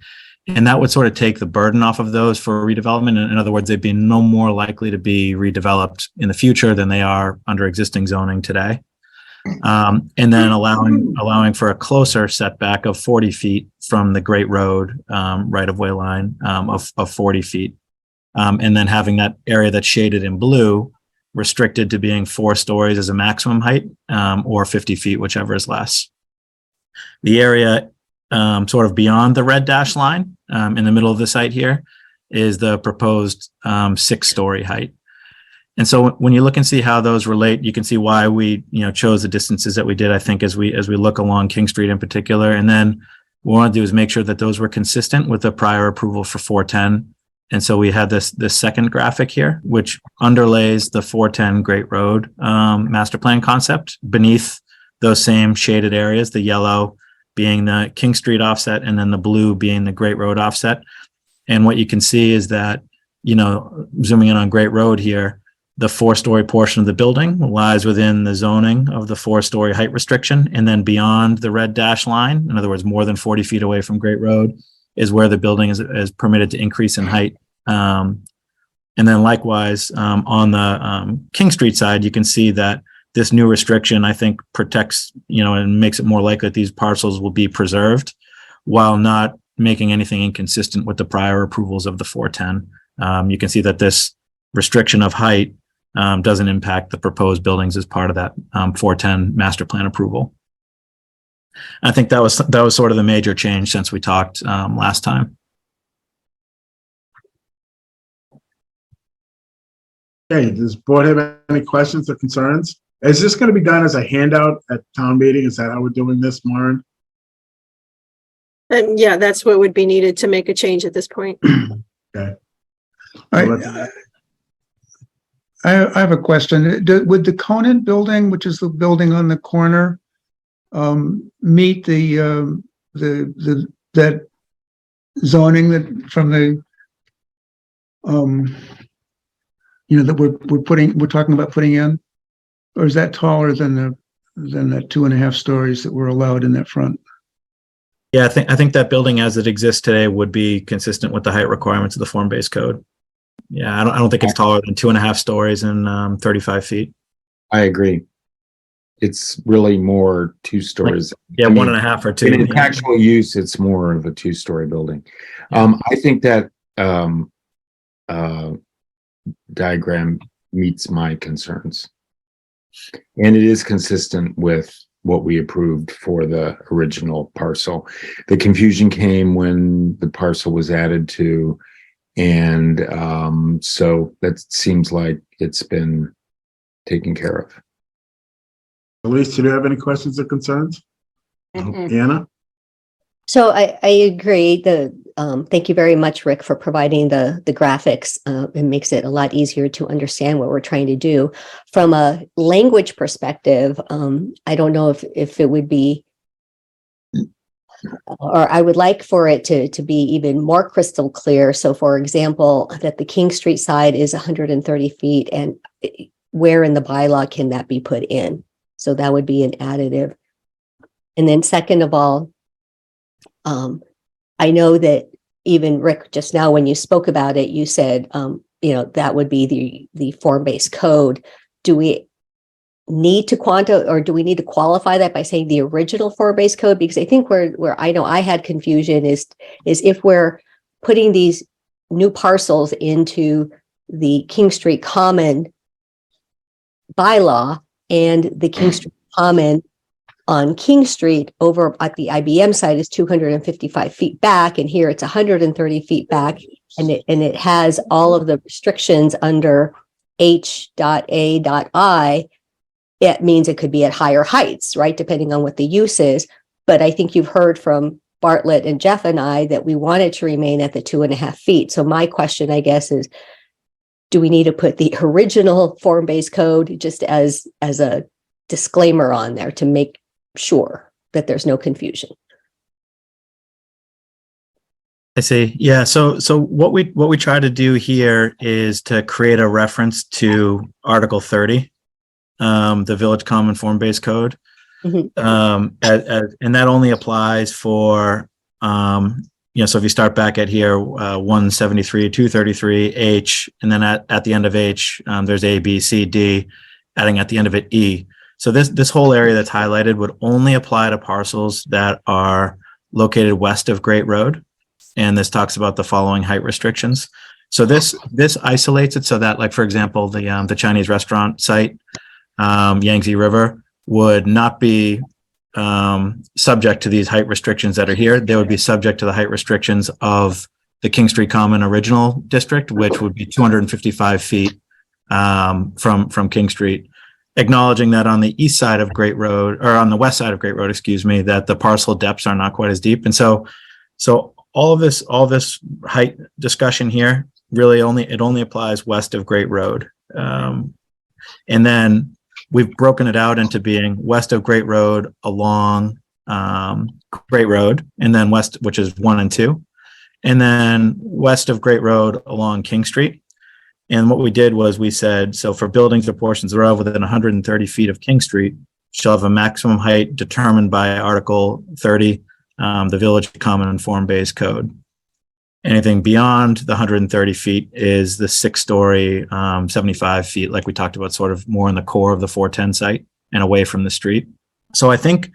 And that would sort of take the burden off of those for redevelopment. In other words, they'd be no more likely to be redeveloped in the future than they are under existing zoning today. And then allowing for a closer setback of 40 feet from the Great Road right-of-way line of 40 feet. And then having that area that's shaded in blue restricted to being 4 stories as a maximum height or 50 feet, whichever is less. The area sort of beyond the red dash line in the middle of the site here is the proposed 6-story height. And so when you look and see how those relate, you can see why we, chose the distances that we did, I think, as we look along King Street in particular. And then what we want to do is make sure that those were consistent with the prior approval for 410. And so we had this second graphic here, which underlays the 410 Great Road master plan concept beneath those same shaded areas, the yellow being the King Street offset and then the blue being the Great Road offset. And what you can see is that, zooming in on Great Road here, the 4-story portion of the building lies within the zoning of the 4-story height restriction. And then beyond the red dash line, in other words, more than 40 feet away from Great Road, is where the building is permitted to increase in height. And then likewise, on the King Street side, you can see that this new restriction, I think, protects, and makes it more likely that these parcels will be preserved while not making anything inconsistent with the prior approvals of the 410. You can see that this restriction of height doesn't impact the proposed buildings as part of that 410 master plan approval. I think that was sort of the major change since we talked last time. Okay, does the board have any questions or concerns? Is this going to be done as a handout at town meeting? Is that how we're doing this, Maren? Yeah, that's what would be needed to make a change at this point. Okay. I have a question. Would the Conant building, which is the building on the corner, meet that zoning that from the that we're talking about putting in, or is that taller than than that 2.5 stories that were allowed in that front. Yeah, I think that building as it exists today would be consistent with the height requirements of the form-based code. Yeah, I don't think it's taller than 2.5 stories and 35 feet. I agree. It's really more 2 stories. Yeah, I mean, 1.5 or 2. in its actual use, it's more of a 2-story building. I think that diagram meets my concerns. And it is consistent with what we approved for the original parcel. The confusion came when the parcel was added to, and so that seems like it's been taken care of. Elise, do you have any questions or concerns? Anna? So I agree. Thank you very much, Rick, for providing the graphics. It makes it a lot easier to understand what we're trying to do. From a language perspective, I don't know if it would be, or I would like for it to be even more crystal clear. So for example, that the King Street side is 130 feet, and where in the bylaw can that be put in? So that would be an additive. And then second of all, I know that even Rick, just now when you spoke about it, you said, that would be the form-based code. Do we need to do we need to qualify that by saying the original form-based code? Because I think where I know I had confusion is if we're putting these new parcels into the King Street Common bylaw, and the King Street Common on King Street over at the IBM site is 255 feet back, and here it's 130 feet back, and it has all of the restrictions under H.A.I. It means it could be at higher heights, right, depending on what the use is. But I think you've heard from Bartlett and Jeff and I that we wanted to remain at the 2.5 feet. So my question, I guess, is, do we need to put the original form-based code just as a disclaimer on there to make sure that there's no confusion? I see. Yeah. So what we try to do here is to create a reference to Article 30, the Village Common Form-Based Code. And that only applies for, so if you start back at here, 173, 233, H, and then at the end of H, there's A, B, C, D, adding at the end of it, E. So this whole area that's highlighted would only apply to parcels that are located west of Great Road. And this talks about the following height restrictions. So this isolates it so that, like, for example, the Chinese restaurant site, Yangtze River, would not be subject to these height restrictions that are here. They would be subject to the height restrictions of the King Street Common original district, which would be 255 feet from King Street, acknowledging that on the east side of Great Road, or on the west side of Great Road, excuse me, that the parcel depths are not quite as deep. And so all this height discussion here really only applies west of Great Road. And then we've broken it out into being west of Great Road along Great Road, and then west, which is 1 and 2, and then west of Great Road along King Street. And what we did was we said, so for buildings or portions thereof within 130 feet of King Street shall have a maximum height determined by Article 30, the Village Common and Form-Based Code. Anything beyond the 130 feet is the 6-story, 75 feet, like we talked about, sort of more in the core of the 410 site and away from the street. So I think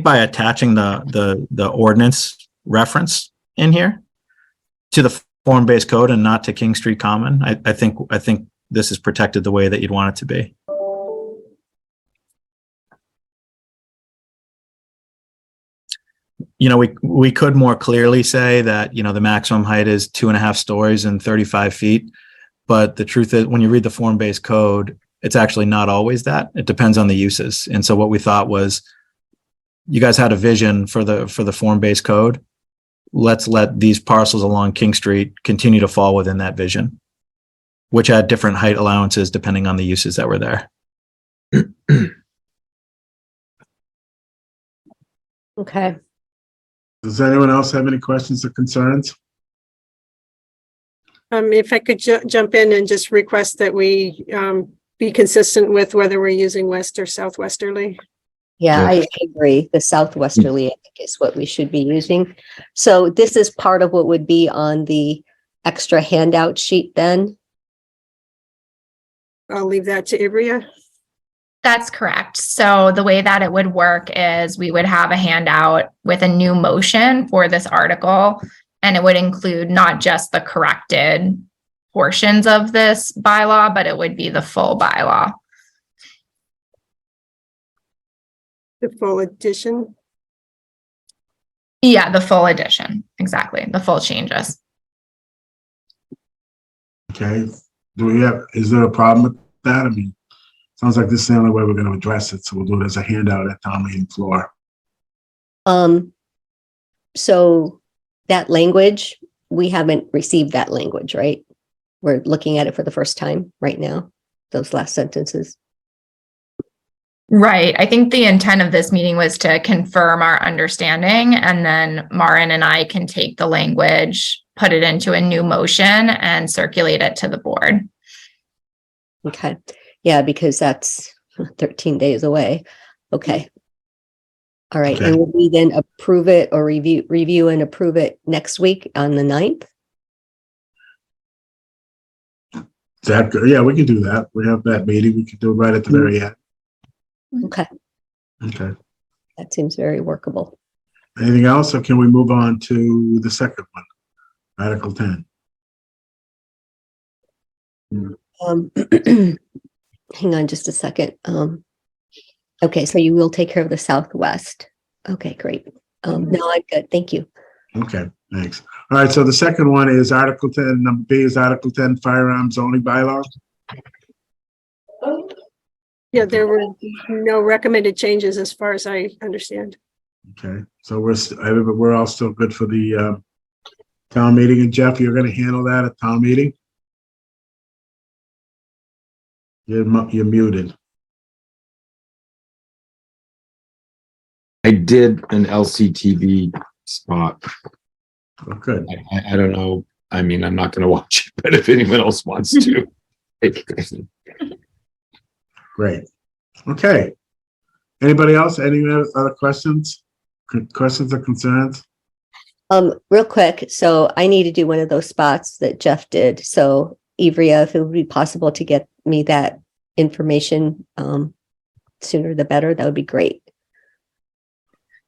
by attaching the ordinance reference in here to the form-based code and not to King Street Common, I think this is protected the way that you'd want it to be. We could more clearly say that, the maximum height is 2.5 stories and 35 feet. But the truth is, when you read the form-based code, it's actually not always that. It depends on the uses. And so what we thought was, you guys had a vision for the form-based code. Let's let these parcels along King Street continue to fall within that vision, which had different height allowances depending on the uses that were there. Okay. Does anyone else have any questions or concerns? If I could jump in and just request that we be consistent with whether we're using west or southwesterly. Yeah, Yeah. I agree. The southwesterly, I think, is what we should be using. So this is part of what would be on the extra handout sheet then? I'll leave that to Ivrea. That's correct. So the way that it would work is we would have a handout with a new motion for this article, and it would include not just the corrected portions of this bylaw, but it would be the full bylaw. The full edition. Yeah, the full edition. Exactly. The full changes. Okay, is there a problem with that? I mean, sounds like this is the only way we're gonna address it, so we'll do it as a handout at town meeting floor. So that language, we haven't received that language, right? We're looking at it for the first time right now, those last sentences. Right. I think the intent of this meeting was to confirm our understanding, and then Marin and I can take the language, put it into a new motion, and circulate it to the board. Okay, yeah, because that's 13 days away. Okay. All right, Okay. and will we then approve it or review and approve it next week on the 9th? Is that good? Yeah, we can do that. We have that meeting. We can do it right at the very end. Okay, Okay. that seems very workable. Anything else, or can we move on to the second one? Article 10. Hang on just a second. Okay, so you will take care of the Southwest. Okay, great. No, I'm good. Thank you. Okay, thanks. All right, so the second one is Article 10, number B is Article 10, firearms zoning bylaw. Yeah, there were no recommended changes as far as I understand. Okay, so we're all still good for the town meeting. And Jeff, you're gonna handle that at town meeting? You're muted. I did an LCTV spot. Oh, good. I don't know. I mean, I'm not going to watch it, but if anyone else wants to. Great. Okay. Anybody else? Any other questions? Questions or concerns? Real quick, so I need to do one of those spots that Jeff did. So Ivrea, if it would be possible to get me that information sooner the better, that would be great.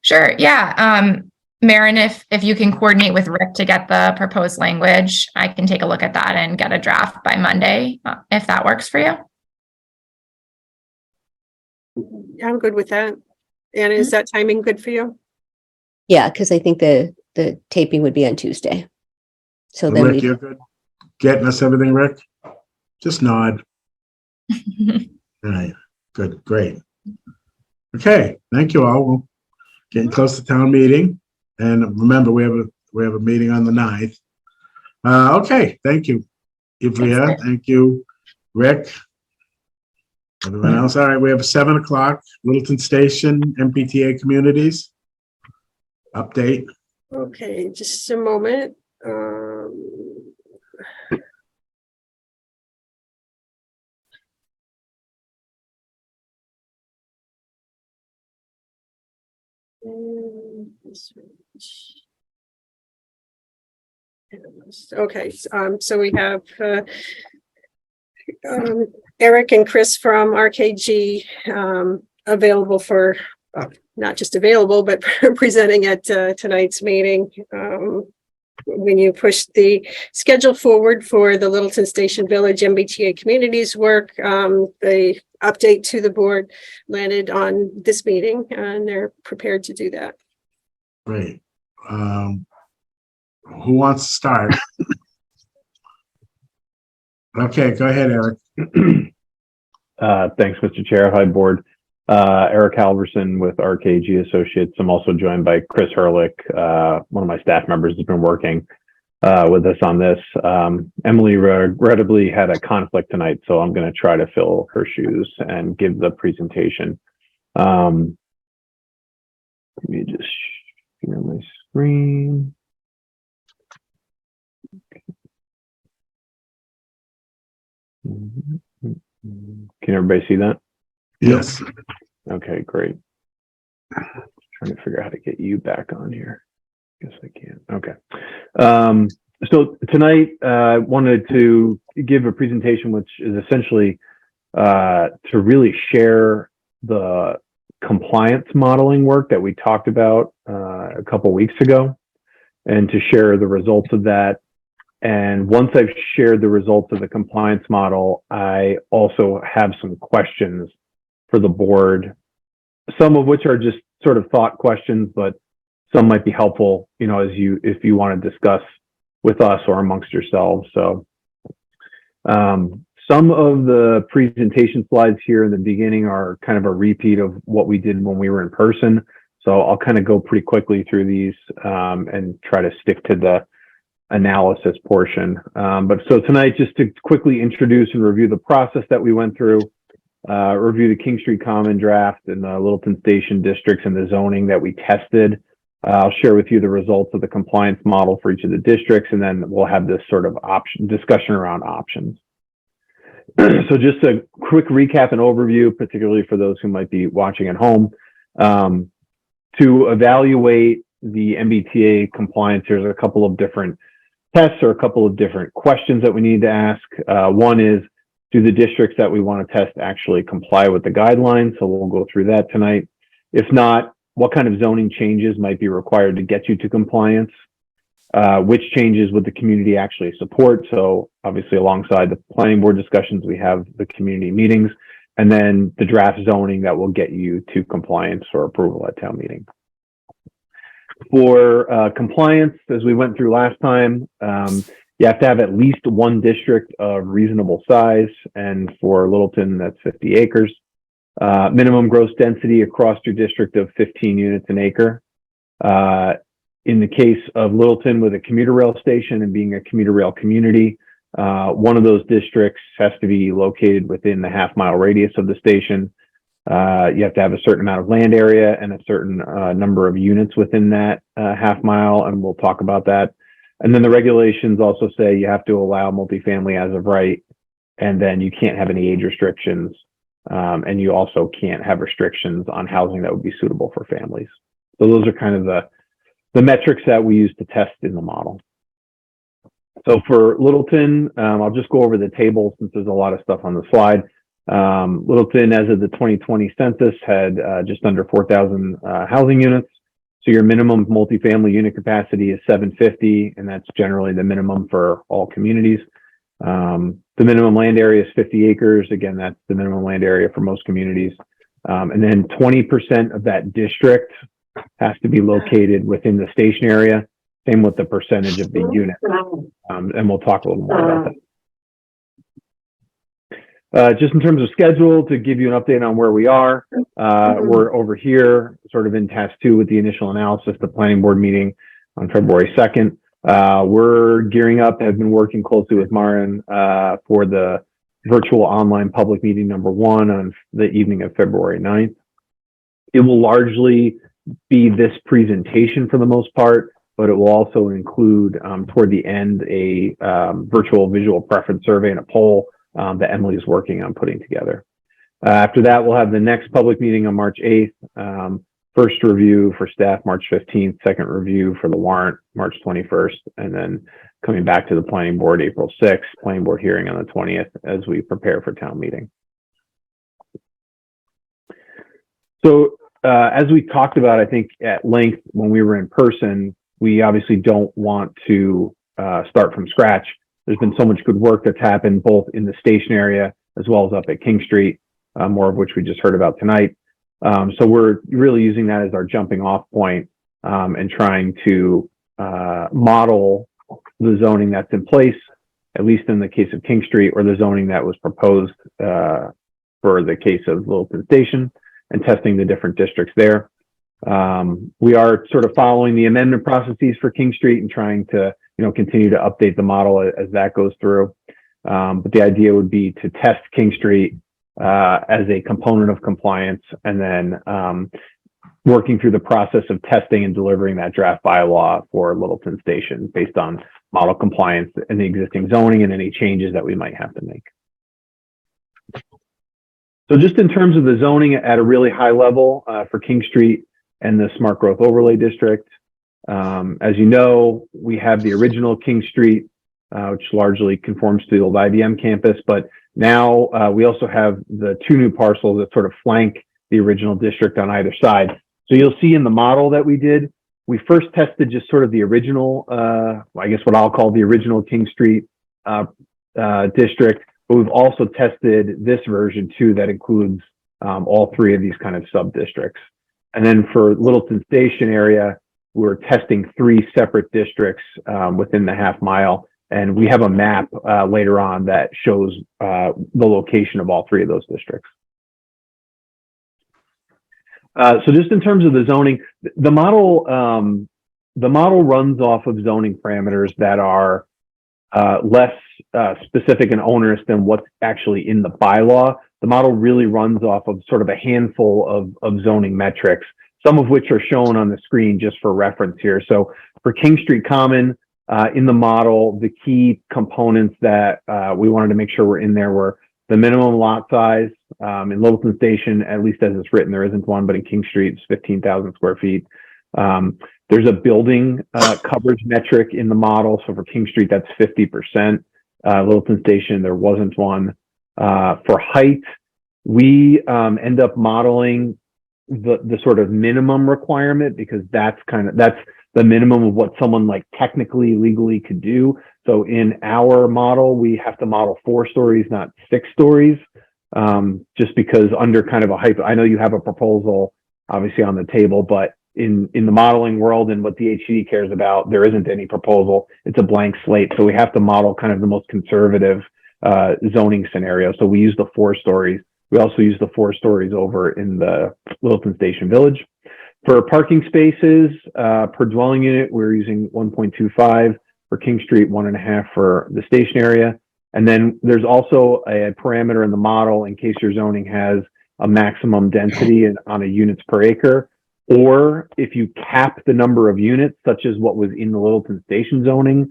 Sure. Yeah. Marin, if you can coordinate with Rick to get the proposed language, I can take a look at that and get a draft by Monday, if that works for you. I'm good with that. And is that timing good for you? Yeah, because I think the taping would be on Tuesday. So then Rick, you're good? Getting us everything, Rick? Just nod. All right, good, great. Okay, thank you all. We're getting close to town meeting. And remember, we have a meeting on the 9th. Okay, thank you, Ivrea. Thank you, Rick. Everyone else. All right, we have 7 o'clock, Littleton Station, MPTA Communities. Update. Okay, just a moment. Okay, so we have Eric and Chris from RKG available for, not just available, but presenting at tonight's meeting. When you push the schedule forward for the Littleton Station Village MBTA Communities work, the update to the board landed on this meeting, and they're prepared to do that. Great. Who wants to start? Okay, go ahead, Eric. Thanks, Mr. Chair. Hi, Board. Eric Halverson with RKG Associates. I'm also joined by Chris Hurlick. One of my staff members has been working with us on this. Emily regrettably had a conflict tonight, so I'm going to try to fill her shoes and give the presentation. Let me just share my screen. Can everybody see that? Yes. Okay, great. Trying to figure out how to get you back on here. Guess I can't. Okay. So tonight, I wanted to give a presentation, which is essentially to really share the compliance modeling work that we talked about a couple weeks ago, and to share the results of that. And once I've shared the results of the compliance model, I also have some questions for the board, some of which are just sort of thought questions, but some might be helpful, you know, if you want to discuss with us or amongst yourselves. So some of the presentation slides here in the beginning are kind of a repeat of what we did when we were in person. So I'll kind of go pretty quickly through these and try to stick to the analysis portion. But so tonight, just to quickly introduce and review the process that we went through, review the King Street Common draft and the Littleton Station districts and the zoning that we tested. I'll share with you the results of the compliance model for each of the districts, and then we'll have this sort of discussion around options. So just a quick recap and overview, particularly for those who might be watching at home. To evaluate the MBTA compliance, there's a couple of different tests or a couple of different questions that we need to ask. One is, do the districts that we want to test actually comply with the guidelines? So we'll go through that tonight. If not, what kind of zoning changes might be required to get you to compliance? Which changes would the community actually support? So obviously alongside the planning board discussions, we have the community meetings, and then the draft zoning that will get you to compliance or approval at town meeting. For compliance, as we went through last time, you have to have at least one district of reasonable size, and for Littleton, that's 50 acres. Minimum gross density across your district of 15 units an acre. In the case of Littleton, with a commuter rail station and being a commuter rail community, one of those districts has to be located within the half-mile radius of the station. You have to have a certain amount of land area and a certain number of units within that half mile, and we'll talk about that. And then the regulations also say you have to allow multifamily as of right, and then you can't have any age restrictions, and you also can't have restrictions on housing that would be suitable for families. So those are kind of the metrics that we use to test in the model. So for Littleton, I'll just go over the table since there's a lot of stuff on the slide. Littleton, as of the 2020 census, had just under 4,000 housing units. So your minimum multifamily unit capacity is 750, and that's generally the minimum for all communities. The minimum land area is 50 acres. Again, that's the minimum land area for most communities. And then 20% of that district has to be located within the station area. Same with the percentage of the unit. And we'll talk a little more about that. Just in terms of schedule, to give you an update on where we are, we're over here sort of in task 2 with the initial analysis, the planning board meeting on February 2nd. We're gearing up, have been working closely with Marin for the virtual online public meeting number 1 on the evening of February 9th. It will largely be this presentation for the most part, but it will also include toward the end a virtual visual preference survey and a poll that Emily is working on putting together. After that, we'll have the next public meeting on March 8th, first review for staff March 15th, second review for the warrant March 21st, and then coming back to the planning board April 6th, planning board hearing on the 20th as we prepare for town meeting. So as we talked about, I think at length when we were in person, we obviously don't want to start from scratch. There's been so much good work that's happened both in the station area as well as up at King Street, more of which we just heard about tonight. So we're really using that as our jumping off point and trying to model the zoning that's in place, at least in the case of King Street, or the zoning that was proposed for the case of Littleton Station, and testing the different districts there. We are sort of following the amendment processes for King Street and trying to, continue to update the model as that goes through. But the idea would be to test King Street as a component of compliance, and then working through the process of testing and delivering that draft bylaw for Littleton Station based on model compliance and the existing zoning and any changes that we might have to make. So just in terms of the zoning at a really high level for King Street, and the Smart Growth Overlay District. As you know, we have the original King Street, which largely conforms to the old IBM campus, but now we also have the two new parcels that sort of flank the original district on either side. So you'll see in the model that we did, we first tested just sort of the original, I guess what I'll call the original King Street district, but we've also tested this version too that includes all three of these kind of sub-districts. And then for Littleton Station area, we're testing three separate districts within the half mile. And we have a map later on that shows the location of all three of those districts. So just in terms of the zoning, the model runs off of zoning parameters that are less specific and onerous than what's actually in the bylaw. The model really runs off of sort of a handful of zoning metrics, some of which are shown on the screen just for reference here. So for King Street Common, in the model, the key components that we wanted to make sure were in there were the minimum lot size. In Littleton Station, at least as it's written, there isn't one, but in King Street, it's 15,000 square feet. There's a building coverage metric in the model. So for King Street, that's 50%. Littleton Station, there wasn't one. For height, we end up modeling the sort of minimum requirement because that's the minimum of what someone like technically legally could do. So in our model, we have to model 4 stories, not 6 stories, just because under kind of a hype. I know you have a proposal obviously on the table, but in the modeling world and what DHCD cares about, there isn't any proposal. It's a blank slate. So we have to model kind of the most conservative zoning scenario. So we use the 4 stories. We also use the 4 stories over in the Littleton Station Village. For parking spaces per dwelling unit, we're using 1.25 for King Street, 1.5 for the station area. And then there's also a parameter in the model in case your zoning has a maximum density on a units per acre, or if you cap the number of units, such as what was in the Littleton Station zoning,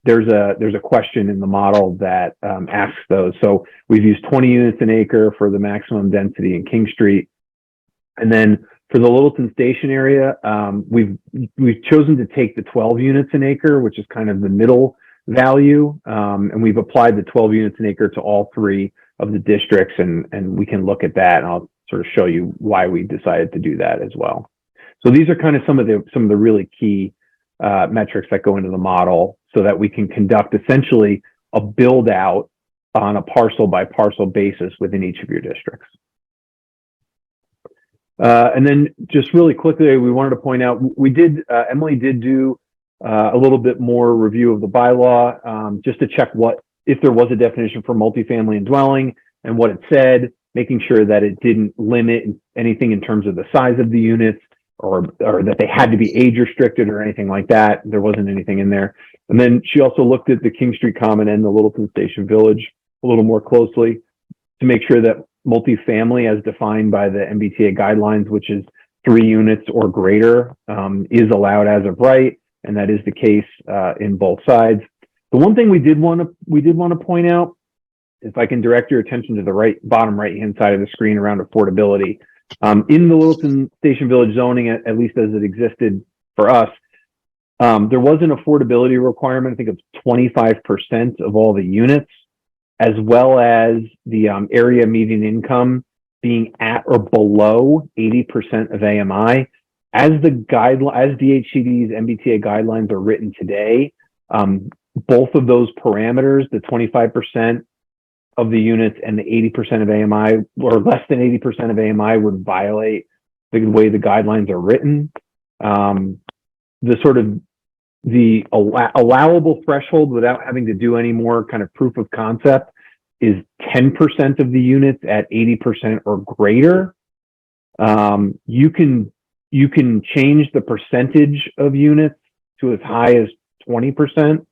there's a question in the model that asks those. So we've used 20 units an acre for the maximum density in King Street. And then for the Littleton Station area, we've chosen to take the 12 units an acre, which is kind of the middle value. And we've applied the 12 units an acre to all 3 of the districts, and we can look at that, and I'll sort of show you why we decided to do that as well. So these are kind of some of the really key metrics that go into the model so that we can conduct essentially a build out on a parcel by parcel basis within each of your districts. And then just really quickly, we wanted to point out, Emily did do a little bit more review of the bylaw just to check if there was a definition for multifamily and dwelling and what it said, making sure that it didn't limit anything in terms of the size of the units or that they had to be age restricted or anything like that. There wasn't anything in there. And then she also looked at the King Street Common and the Littleton Station Village a little more closely to make sure that multifamily as defined by the MBTA guidelines, which is 3 units or greater, is allowed as of right. And that is the case in both sides. The one thing we did want to point out, if I can direct your attention to the bottom right-hand side of the screen around affordability. In the Littleton Station Village zoning, at least as it existed for us, there was an affordability requirement. I think it's 25% of all the units, as well as the area median income being at or below 80% of AMI. As DHCD's MBTA guidelines are written today, both of those parameters, the 25% of the units and the 80% of AMI, or less than 80% of AMI, would violate the way the guidelines are written. The allowable threshold without having to do any more kind of proof of concept is 10% of the units at 80% or greater. You can change the percentage of units to as high as 20%,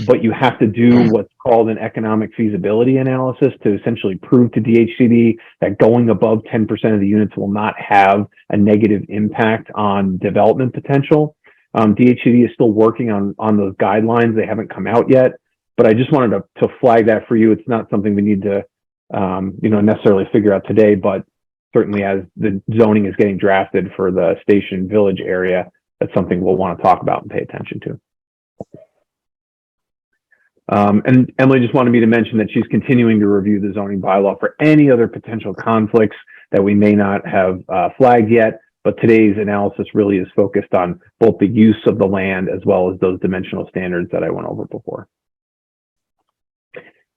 but you have to do what's called an economic feasibility analysis to essentially prove to DHCD that going above 10% of the units will not have a negative impact on development potential. DHCD is still working on those guidelines. They haven't come out yet, but I just wanted to flag that for you. It's not something we need to necessarily figure out today, but certainly as the zoning is getting drafted for the Station Village area, that's something we'll want to talk about and pay attention to. And Emily just wanted me to mention that she's continuing to review the zoning bylaw for any other potential conflicts that we may not have flagged yet. But today's analysis really is focused on both the use of the land as well as those dimensional standards that I went over before.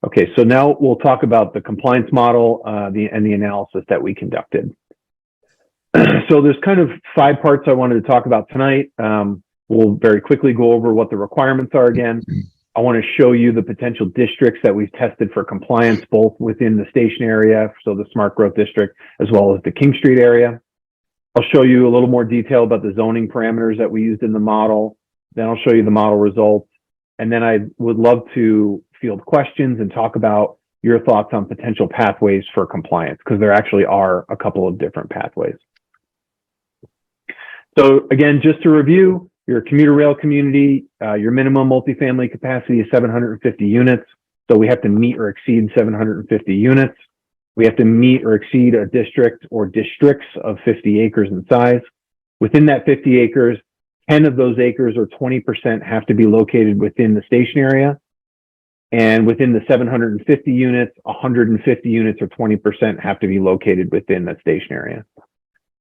Okay, so now we'll talk about the compliance model and the analysis that we conducted. So there's kind of 5 parts I wanted to talk about tonight. We'll very quickly go over what the requirements are again. I want to show you the potential districts that we've tested for compliance, both within the station area, so the smart growth district, as well as the King Street area. I'll show you a little more detail about the zoning parameters that we used in the model. Then I'll show you the model results. And then I would love to field questions and talk about your thoughts on potential pathways for compliance, because there actually are a couple of different pathways. So again, just to review, your commuter rail community, your minimum multifamily capacity is 750 units. So we have to meet or exceed 750 units. We have to meet or exceed a district or districts of 50 acres in size. Within that 50 acres, 10 of those acres or 20% have to be located within the station area. And within the 750 units, 150 units or 20% have to be located within that station area.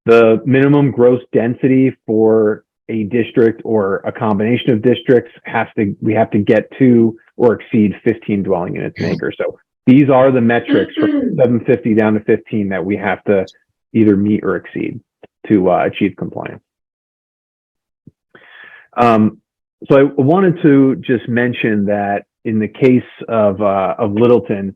The minimum gross density for a district or a combination of districts we have to get to or exceed 15 dwelling units an acre. So these are the metrics from 750 down to 15 that we have to either meet or exceed to achieve compliance. So I wanted to just mention that in the case of Littleton,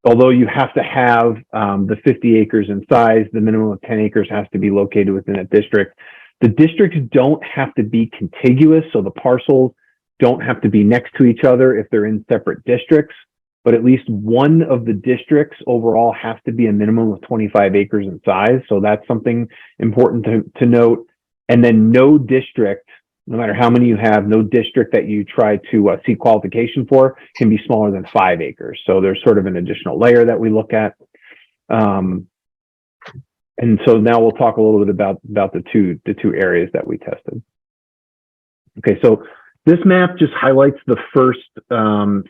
although you have to have the 50 acres in size, the minimum of 10 acres has to be located within a district. The districts don't have to be contiguous, so the parcels don't have to be next to each other if they're in separate districts, but at least one of the districts overall has to be a minimum of 25 acres in size. So that's something important to note. And then no district, no matter how many you have, no district that you try to seek qualification for can be smaller than 5 acres. So there's sort of an additional layer that we look at. And so now we'll talk a little bit about the two areas that we tested. Okay, so this map just highlights the first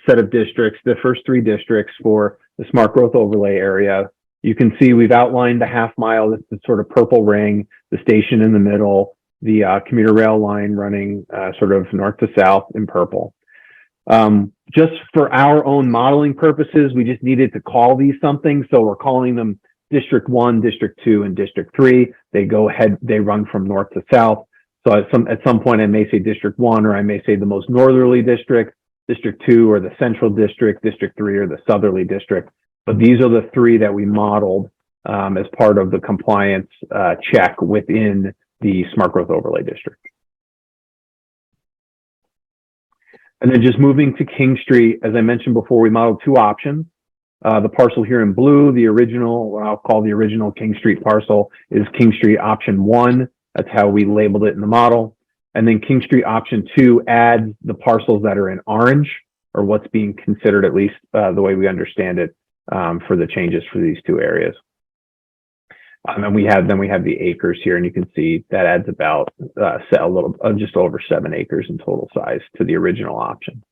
set of districts, the first 3 districts for the smart growth overlay area. You can see we've outlined the half mile, that's the sort of purple ring, the station in the middle, the commuter rail line running sort of north to south in purple. Just for our own modeling purposes, we just needed to call these something. So we're calling them District 1, District 2, and District 3. They go ahead, they run from north to south. So at some point I may say District 1, or I may say the most northerly district, District 2, or the central district, District 3, or the southerly district. But these are the 3 that we modeled as part of the compliance check within the smart growth overlay district. And then just moving to King Street, as I mentioned before, we modeled 2 options. The parcel here in blue, the original, what I'll call the original King Street parcel, is King Street option 1. That's how we labeled it in the model. And then King Street option 2 adds the parcels that are in orange, or what's being considered, at least the way we understand it, for the changes for these 2 areas. And we have the acres here, and you can see that adds about just over 7 acres in total size to the original option.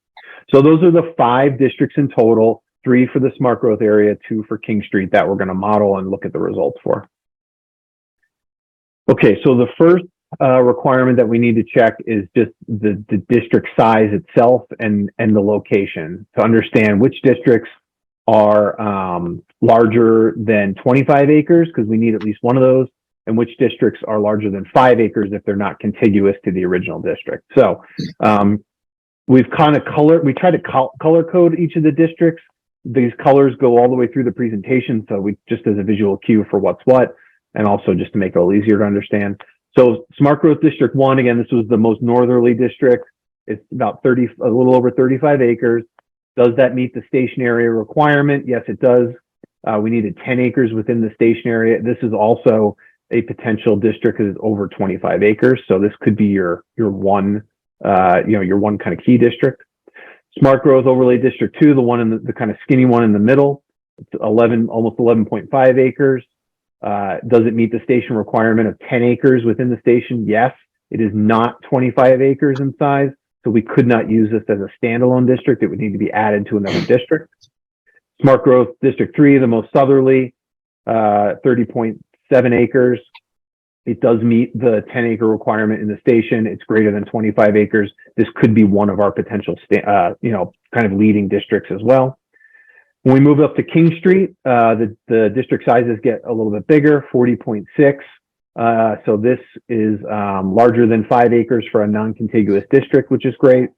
So those are the 5 districts in total, 3 for the smart growth area, 2 for King Street, that we're going to model and look at the results for. Okay, so the first requirement that we need to check is just the district size itself and the location to understand which districts are larger than 25 acres, because we need at least one of those, and which districts are larger than 5 acres if they're not contiguous to the original district. So we've kind of we try to color code each of the districts. These colors go all the way through the presentation, so we just as a visual cue for what's what, and also just to make it a little easier to understand. So Smart Growth District 1, again, this was the most northerly district. It's about a little over 35 acres. Does that meet the station area requirement? Yes, it does. We needed 10 acres within the station area. This is also a potential district that is over 25 acres. So this could be your one kind of key district. Smart Growth Overlay District 2, the one in the kind of skinny one in the middle. It's almost 11.5 acres. Does it meet the station requirement of 10 acres within the station? Yes. It is not 25 acres in size, so we could not use this as a standalone district. It would need to be added to another district. Smart Growth District 3, the most southerly, 30.7 acres. It does meet the 10-acre requirement in the station. It's greater than 25 acres. This could be one of our potential, kind of leading districts as well. When we move up to King Street, the district sizes get a little bit bigger, 40.6. So this is larger than 5 acres for a non-contiguous district, which is great.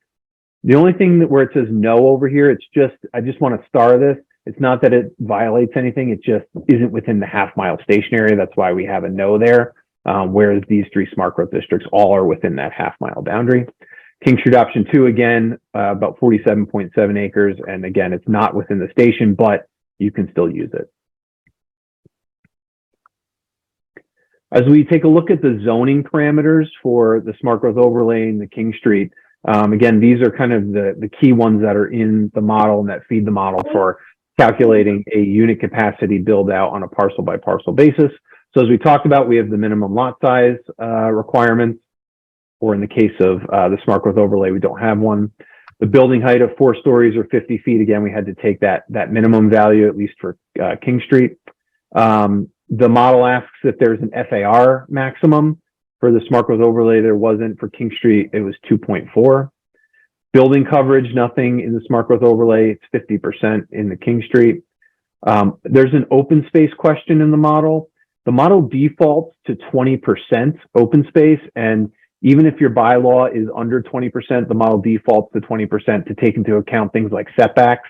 The only thing where it says no over here, I just want to star this. It's not that it violates anything. It just isn't within the half-mile station area. That's why we have a no there. Whereas these 3 smart growth districts all are within that half-mile boundary. King Street option 2, again, about 47.7 acres. And again, it's not within the station, but you can still use it. As we take a look at the zoning parameters for the smart growth overlay in the King Street, again, these are kind of the key ones that are in the model and that feed the model for calculating a unit capacity build out on a parcel by parcel basis. So as we talked about, we have the minimum lot size requirements, or in the case of the smart growth overlay, we don't have one. The building height of 4 stories or 50 feet. Again, we had to take that minimum value, at least for King Street. The model asks if there's an FAR maximum. For the smart growth overlay, there wasn't. For King Street, it was 2.4. Building coverage, nothing in the smart growth overlay. It's 50% in the King Street. There's an open space question in the model. The model defaults to 20% open space, and even if your bylaw is under 20%, the model defaults to 20% to take into account things like setbacks,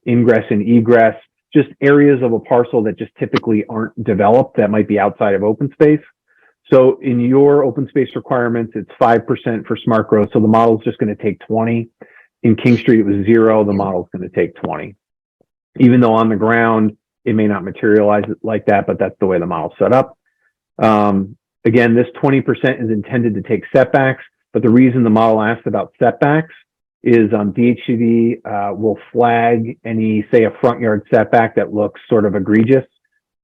ingress and egress, just areas of a parcel that just typically aren't developed that might be outside of open space. So in your open space requirements, it's 5% for smart growth. So the model is just going to take 20. In King Street, it was 0. The model is going to take 20. Even though on the ground, it may not materialize like that, but that's the way the model's set up. Again, this 20% is intended to take setbacks, but the reason the model asks about setbacks is DHCD will flag any, say, a front yard setback that looks sort of egregious.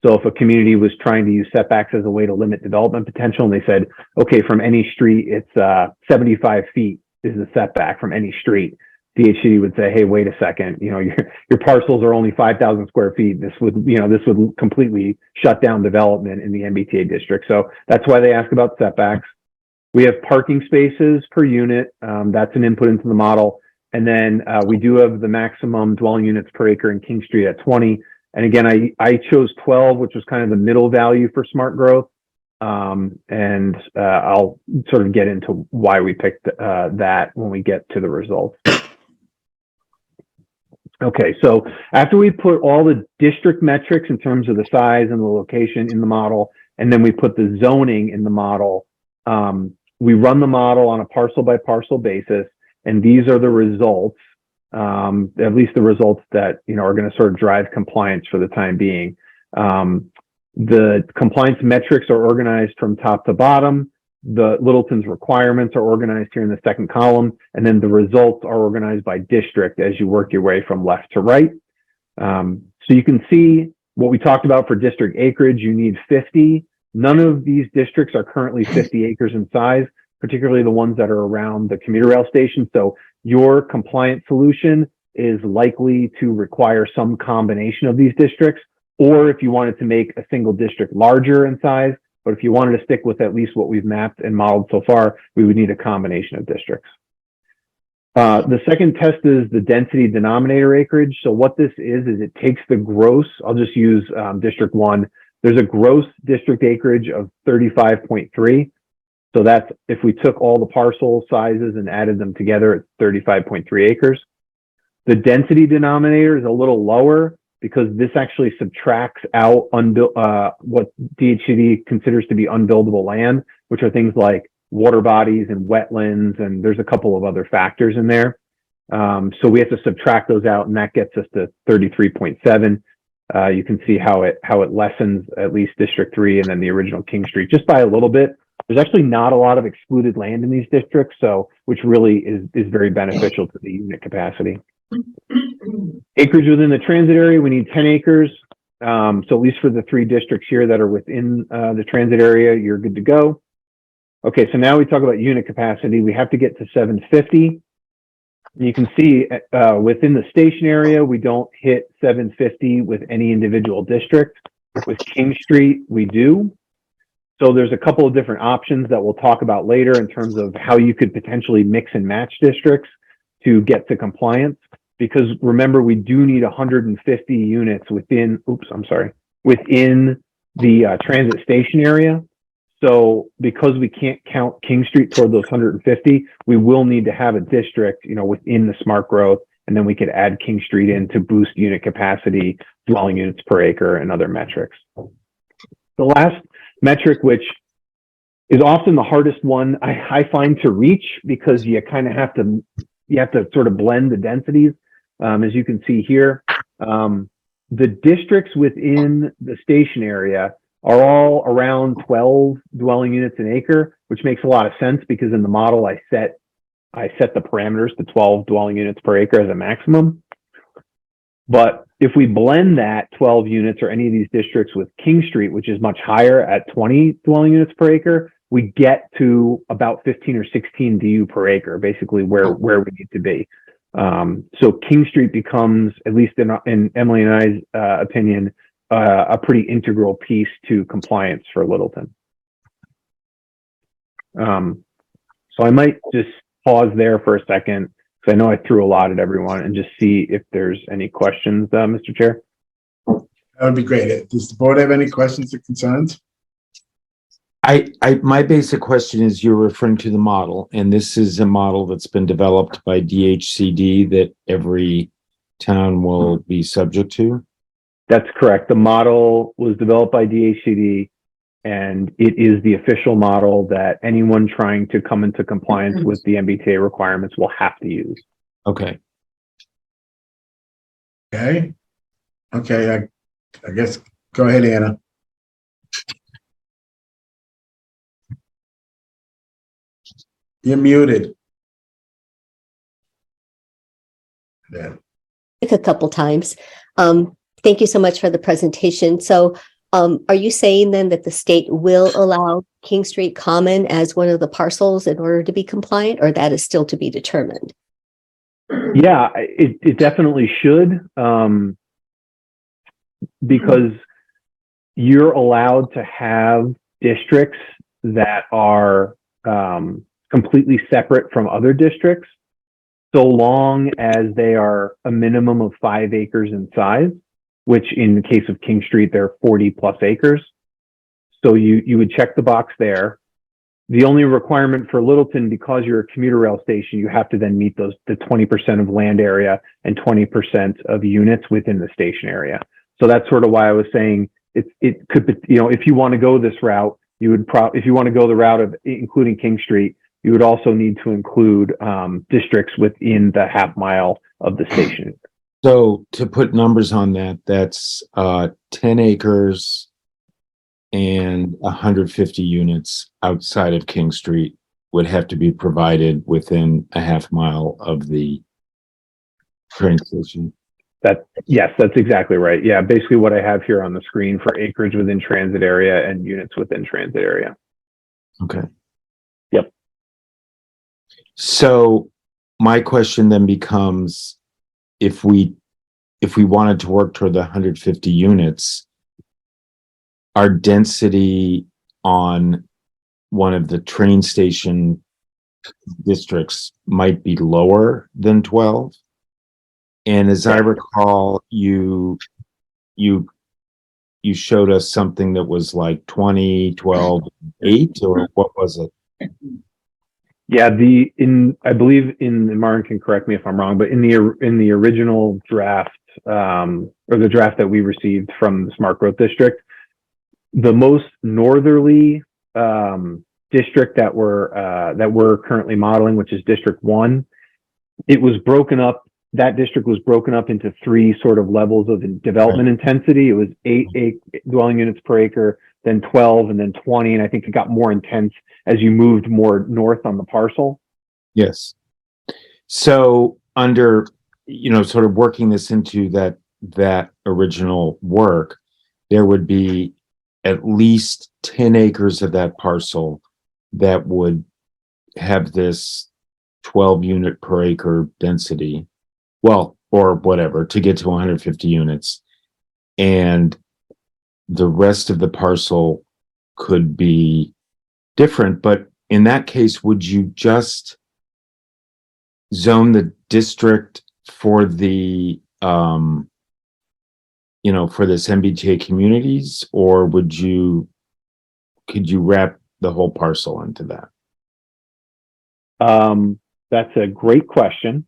So if a community was trying to use setbacks as a way to limit development potential, and they said, okay, from any street, it's 75 feet is the setback from any street, DHCD would say, hey, wait a second, your parcels are only 5,000 square feet. This would completely shut down development in the MBTA district. So that's why they ask about setbacks. We have parking spaces per unit. That's an input into the model. And then we do have the maximum dwelling units per acre in King Street at 20. And again, I chose 12, which was kind of the middle value for smart growth. And I'll sort of get into why we picked that when we get to the results. Okay, so after we put all the district metrics in terms of the size and the location in the model, and then we put the zoning in the model, we run the model on a parcel by parcel basis, and these are the results, at least the results that are going to sort of drive compliance for the time being. The compliance metrics are organized from top to bottom. The Littleton's requirements are organized here in the second column, and then the results are organized by district as you work your way from left to right. So you can see what we talked about for district acreage. You need 50. None of these districts are currently 50 acres in size, particularly the ones that are around the commuter rail station. So your compliant solution is likely to require some combination of these districts, or if you wanted to make a single district larger in size. But if you wanted to stick with at least what we've mapped and modeled so far, we would need a combination of districts. The second test is the density denominator acreage. So what this is it takes the gross, I'll just use District 1. There's a gross district acreage of 35.3. So that's, if we took all the parcel sizes and added them together, it's 35.3 acres. The density denominator is a little lower, because this actually subtracts out what DHCD considers to be unbuildable land, which are things like water bodies and wetlands, and there's a couple of other factors in there. So we have to subtract those out, and that gets us to 33.7. You can see how it lessens at least District 3 and then the original King Street just by a little bit. There's actually not a lot of excluded land in these districts, which really is very beneficial to the unit capacity. Acreage within the transit area, we need 10 acres. So at least for the 3 districts here that are within the transit area, you're good to go. Okay, so now we talk about unit capacity. We have to get to 750. You can see within the station area, we don't hit 750 with any individual district. With King Street, we do. So there's a couple of different options that we'll talk about later in terms of how you could potentially mix and match districts to get to compliance. Because remember, we do need 150 units within the transit station area. So because we can't count King Street toward those 150, we will need to have a district, within the smart growth, and then we could add King Street in to boost unit capacity, dwelling units per acre, and other metrics. The last metric, which is often the hardest one I find to reach, because you kind of have to sort of blend the densities. As you can see here, the districts within the station area are all around 12 dwelling units an acre, which makes a lot of sense because in the model I set the parameters to 12 dwelling units per acre as a maximum. But if we blend that 12 units or any of these districts with King Street, which is much higher at 20 dwelling units per acre, we get to about 15 or 16 DU per acre, basically where we need to be. So King Street becomes, at least in Emily and I's opinion, a pretty integral piece to compliance for Littleton. So I might just pause there for a second, because I know I threw a lot at everyone, and just see if there's any questions, Mr. Chair. That would be great. Does the board have any questions or concerns? My basic question is, you're referring to the model, and this is a model that's been developed by DHCD that every town will be subject to? That's correct. The model was developed by DHCD, and it is the official model that anyone trying to come into compliance with the MBTA requirements will have to use. Okay. Okay. I guess, go ahead, Anna. You're muted. Yeah. A couple times. Thank you so much for the presentation. So are you saying then that the state will allow King Street Common as one of the parcels in order to be compliant, or that is still to be determined? Yeah, it definitely should, because you're allowed to have districts that are completely separate from other districts, so long as they are a minimum of 5 acres in size, which in the case of King Street, they're 40 plus acres. So you would check the box there. The only requirement for Littleton, because you're a commuter rail station, you have to then meet the 20% of land area and 20% of units within the station area. So that's sort of why I was saying it could, if you want to go this route, you would if you want to go the route of including King Street, you would also need to include districts within the half mile of the station. So to put numbers on that, that's 10 acres and 150 units outside of King Street would have to be provided within a half mile of the train station. Yes, that's exactly right. Yeah, basically what I have here on the screen for acreage within transit area and units within transit area. Okay. Yep. So my question then becomes, if we wanted to work toward the 150 units, our density on one of the train station districts might be lower than 12. And as I recall, you showed us something that was like 20, 12, 8, or what was it? Yeah, I believe Martin can correct me if I'm wrong, but in the original draft, or the draft that we received from the Smart Growth District, the most northerly district that we're currently modeling, which is District 1, it was broken up. That district was broken up into 3 sort of levels of development intensity. It was 8 dwelling units per acre, then 12, and then 20. And I think it got more intense as you moved more north on the parcel. Yes. So under, sort of working this into that original work, there would be at least 10 acres of that parcel that would have this 12 unit per acre density. Well, or whatever, to get to 150 units. And the rest of the parcel could be different, but in that case, would you just zone the district for the, for this MBTA communities, or could you wrap the whole parcel into that? That's a great question.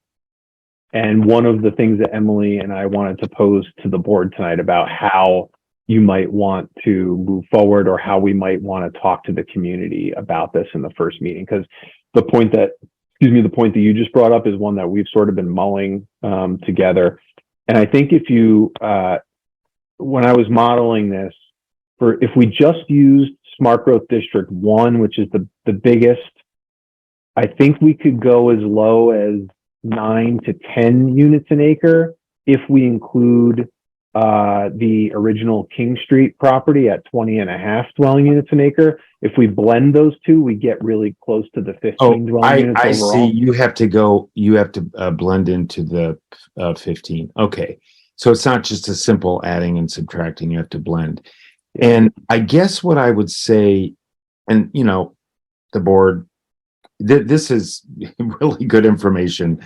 And one of the things that Emily and I wanted to pose to the board tonight about how you might want to move forward, or how we might want to talk to the community about this in the first meeting. Because the point that you just brought up is one that we've sort of been mulling together. And I think if you, when I was modeling this, if we just used Smart Growth District 1, which is the biggest, I think we could go as low as 9 to 10 units an acre if we include the original King Street property at 20.5 dwelling units an acre. If we blend those two, we get really close to the 15 dwelling units I overall. see. You have to blend into the 15. Okay. So it's not just a simple adding and subtracting, you have to blend. Yeah. And I guess what I would say, and the board, this is really good information.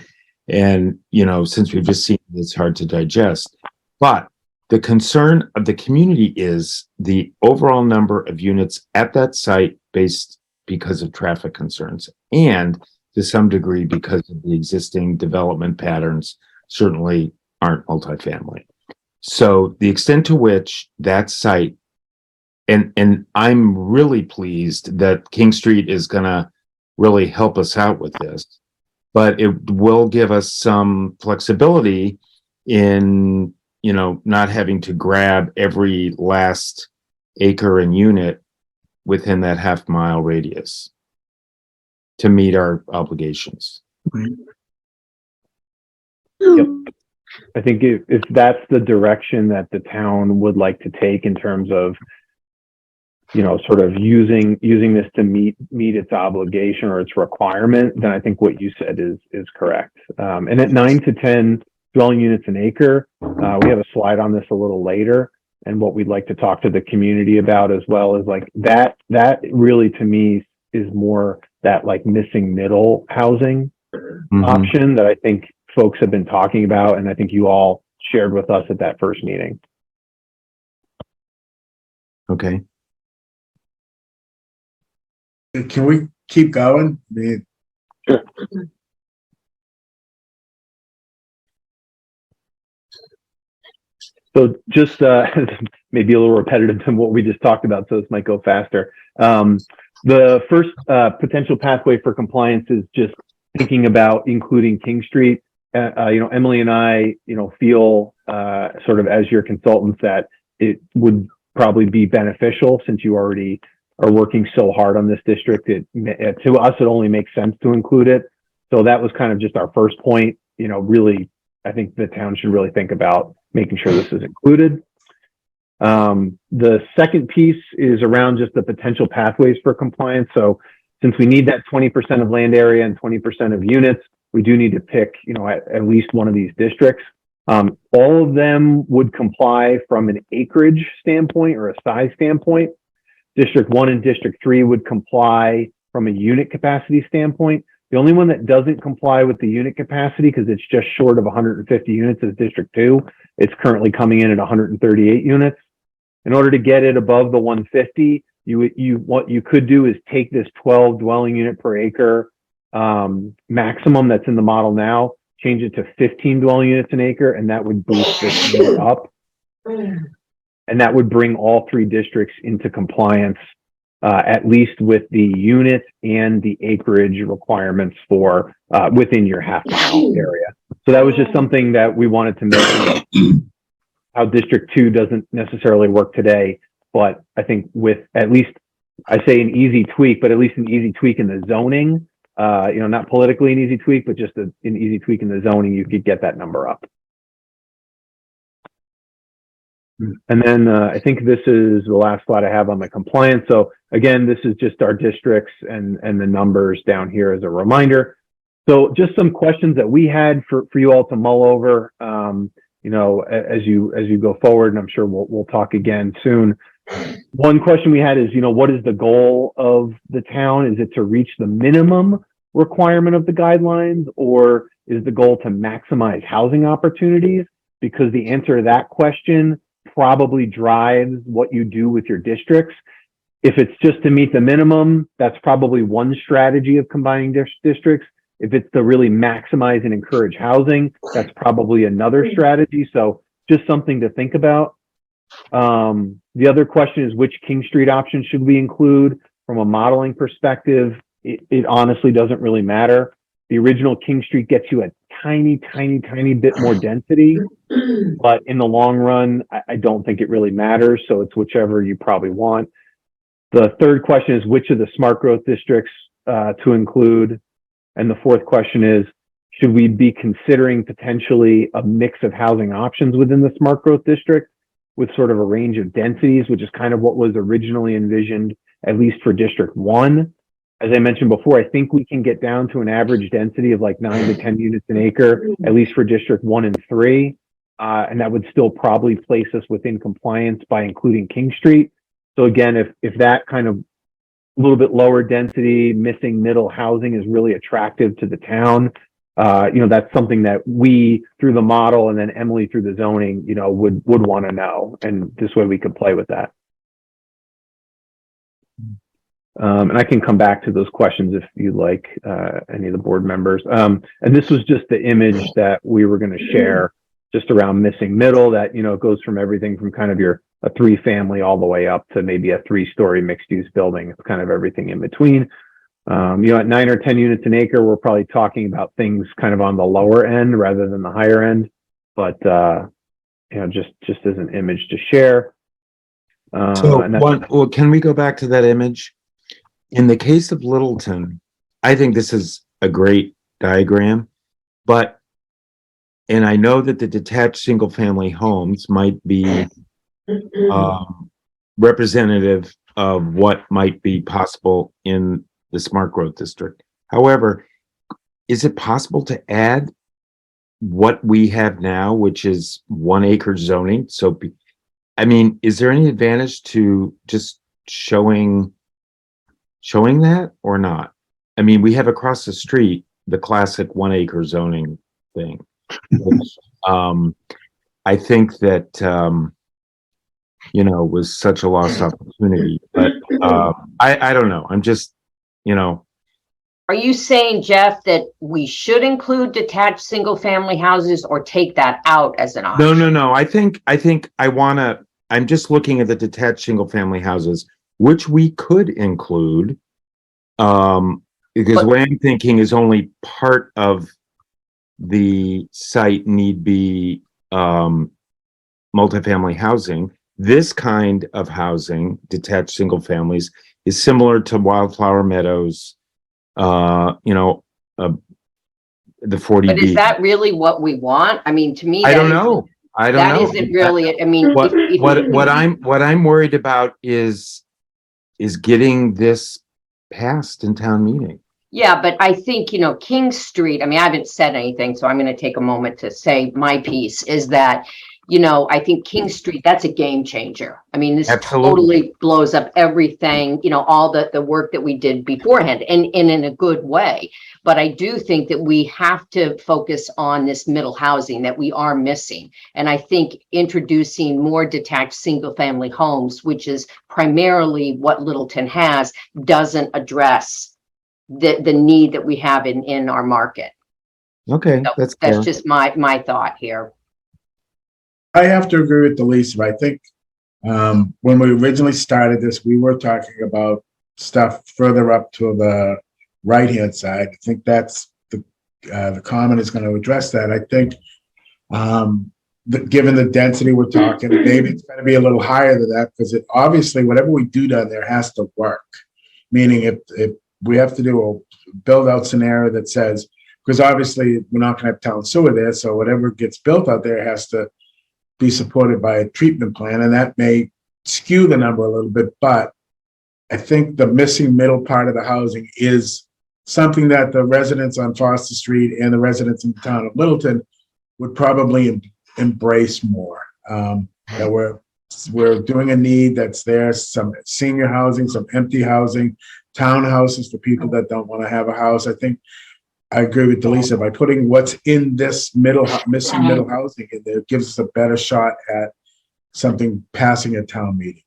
And, since we've just seen it, it's hard to digest. But the concern of the community is the overall number of units at that site because of traffic concerns, and to some degree because of the existing development patterns certainly aren't multifamily. So the extent to which that site, and I'm really pleased that King Street is going to really help us out with this, but it will give us some flexibility in, not having to grab every last acre and unit within that half-mile radius to meet our obligations. Yep. I think if that's the direction that the town would like to take in terms of, sort of using this to meet its obligation or its requirement, then I think what you said is correct. And at 9 to 10 dwelling units an acre, we have a slide on this a little later, and what we'd like to talk to the community about as well is like that really to me is more that like missing middle housing option that I think folks have been talking about, and I think you all shared with us at that first meeting. Okay. Can we keep going? Sure. So just maybe a little repetitive than what we just talked about, so this might go faster. The first potential pathway for compliance is just thinking about including King Street. Emily and I, feel sort of as your consultants that it would probably be beneficial, since you already are working so hard on this district. To us, it only makes sense to include it. So that was kind of just our first point. Really, I think the town should really think about making sure this is included. The second piece is around just the potential pathways for compliance. So since we need that 20% of land area and 20% of units, we do need to pick, at least one of these districts. All of them would comply from an acreage standpoint or a size standpoint. District 1 and District 3 would comply from a unit capacity standpoint. The only one that doesn't comply with the unit capacity, because it's just short of 150 units, is District 2. It's currently coming in at 138 units. In order to get it above the 150, what you could do is take this 12 dwelling unit per acre maximum that's in the model now, change it to 15 dwelling units an acre, and that would boost this number up. And that would bring all three districts into compliance, at least with the unit and the acreage requirements for within your half-mile area. So that was just something that we wanted to mention, how District 2 doesn't necessarily work today, but I think with at least, I say an easy tweak, but at least an easy tweak in the zoning, not politically an easy tweak, but just an easy tweak in the zoning, you could get that number up. And then I think this is the last slide I have on my compliance. So again, this is just our districts and the numbers down here as a reminder. So just some questions that we had for you all to mull over, as you go forward, and I'm sure we'll talk again soon. One question we had is, what is the goal of the town? Is it to reach the minimum requirement of the guidelines, or is the goal to maximize housing opportunities? Because the answer to that question probably drives what you do with your districts. If it's just to meet the minimum, that's probably one strategy of combining districts. If it's to really maximize and encourage housing, that's probably another strategy. So just something to think about. The other question is, which King Street option should we include? From a modeling perspective, it honestly doesn't really matter. The original King Street gets you a tiny bit more density, but in the long run, I don't think it really matters. So it's whichever you probably want. The third question is, which of the smart growth districts to include? And the fourth question is, should we be considering potentially a mix of housing options within the smart growth district with sort of a range of densities, which is kind of what was originally envisioned, at least for District 1. As I mentioned before, I think we can get down to an average density of like 9 to 10 units an acre, at least for District 1 and 3. And that would still probably place us within compliance by including King Street. So again, if that kind of a little bit lower density, missing middle housing is really attractive to the town, that's something that we, through the model, and then Emily through the zoning, would want to know. And this way we could play with that. And I can come back to those questions if you'd like, any of the board members. And this was just the image that we were going to share just around missing middle, that, it goes from everything from kind of a 3-family all the way up to maybe a 3-story mixed use building. It's kind of everything in between. At 9 or 10 units an acre, we're probably talking about things kind of on the lower end rather than the higher end, but, just as an image to share. Can we go back to that image? In the case of Littleton, I think this is a great diagram, and I know that the detached single family homes might be representative of what might be possible in the smart growth district. However, is it possible to add what we have now, which is 1 acre zoning? So, is there any advantage to just showing that or not? We have across the street the classic 1 acre zoning thing, which I think that was such a lost opportunity. But I don't know. I'm just, Are you saying, Jeff, that we should include detached single family houses or take that out as an option? No. I think I'm just looking at the detached single family houses, which we could include, because what I'm thinking is only part of the site need be multifamily housing. This kind of housing, detached single families, is similar to Wildflower Meadows, the 40B. But is that really what we want? To me, I don't know. That isn't really, what I'm worried about is getting this passed in town meeting. Yeah, but I think, King Street, I haven't said anything, so I'm going to take a moment to say my piece is that, I think King Street, that's a game changer. This totally blows up everything, all the work that we did beforehand and in a good way. But I do think that we have to focus on this middle housing that we are missing. And I think introducing more detached single family homes, which is primarily what Littleton has, doesn't address the need that we have in our market. Okay, so that's just my thought here. I have to agree with Lisa. I think when we originally started this, we were talking about stuff further up to the right-hand side. I think that's the comment is going to address that. I think given the density we're talking, maybe it's going to be a little higher than that, because obviously whatever we do down there has to work. Meaning if we have to do a build-out scenario that says, because obviously we're not going to have town sewer there, so whatever gets built out there has to be supported by a treatment plan, and that may skew the number a little bit, but I think the missing middle part of the housing is something that the residents on Foster Street and the residents in the town of Littleton would probably embrace more. That we're doing a need that's there, some senior housing, some empty housing, townhouses for people that don't want to have a house. I think I agree with Delisa, by putting what's in this missing middle housing in there, it gives us a better shot at something passing a town meeting.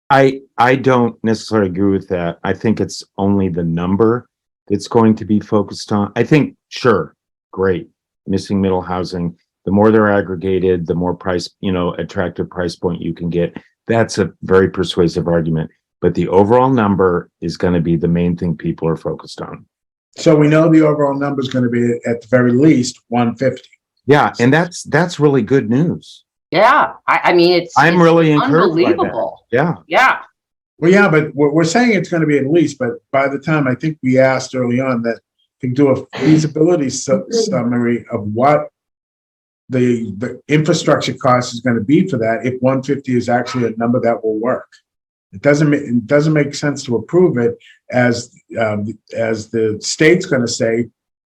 I don't necessarily agree with that. I think it's only the number that's going to be focused on. I think, sure, great, missing middle housing. The more they're aggregated, the more price, attractive price point you can get. That's a very persuasive argument. But the overall number is going to be the main thing people are focused on. So we know the overall number is going to be at the very least 150. Yeah, and that's really good news. Yeah, I mean, I'm it's really encouraged by that. unbelievable. Yeah. Yeah. Well, yeah, but we're saying it's going to be at least, but by the time I think we asked early on that to do a feasibility summary of what the infrastructure cost is going to be for that, if 150 is actually a number that will work. It doesn't make sense to approve it as the state's going to say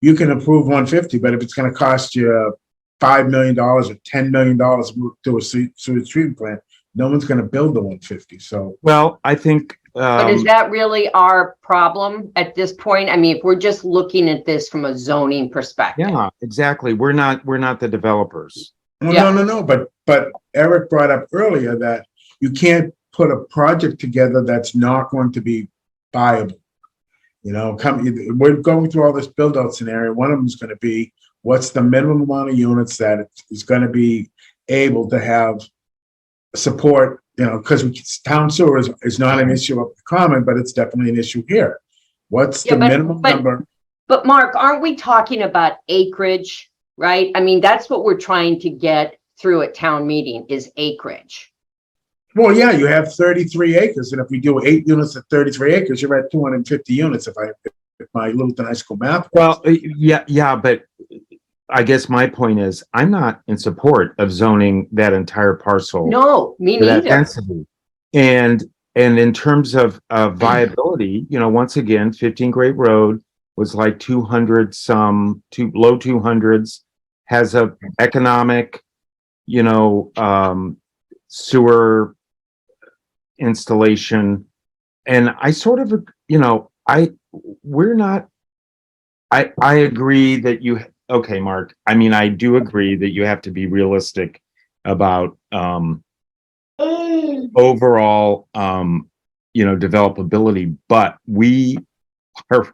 you can approve 150, but if it's going to cost you $5 million or $10 million to do a sewage treatment plant, no one's going to build the 150. So, well, I think. But is that really our problem at this point? I mean, if we're just looking at this from a zoning perspective. Yeah, exactly. We're not the developers. well, Yeah. no. But Eric brought up earlier that you can't put a project together that's not going to be viable. We're going through all this build out scenario. One of them is going to be what's the minimum amount of units that is going to be able to have support, because town sewer is not an issue of the common, but it's definitely an issue here. What's the minimum number? But Mark, aren't we talking about acreage, right? I mean, that's what we're trying to get through at town meeting is acreage. Well, yeah, you have 33 acres, and if we do 8 units at 33 acres, you're at 250 units. If my Littleton High School math. Well, yeah, but I guess my point is I'm not in support of zoning that entire parcel. No, me for that neither. density. And in terms of viability, once again, 15 Great Road was like 200 low 200s, has a economic, sewer installation. And I sort of, I agree that okay, Mark, I mean, I do agree that you have to be realistic about, overall, developability, but we are,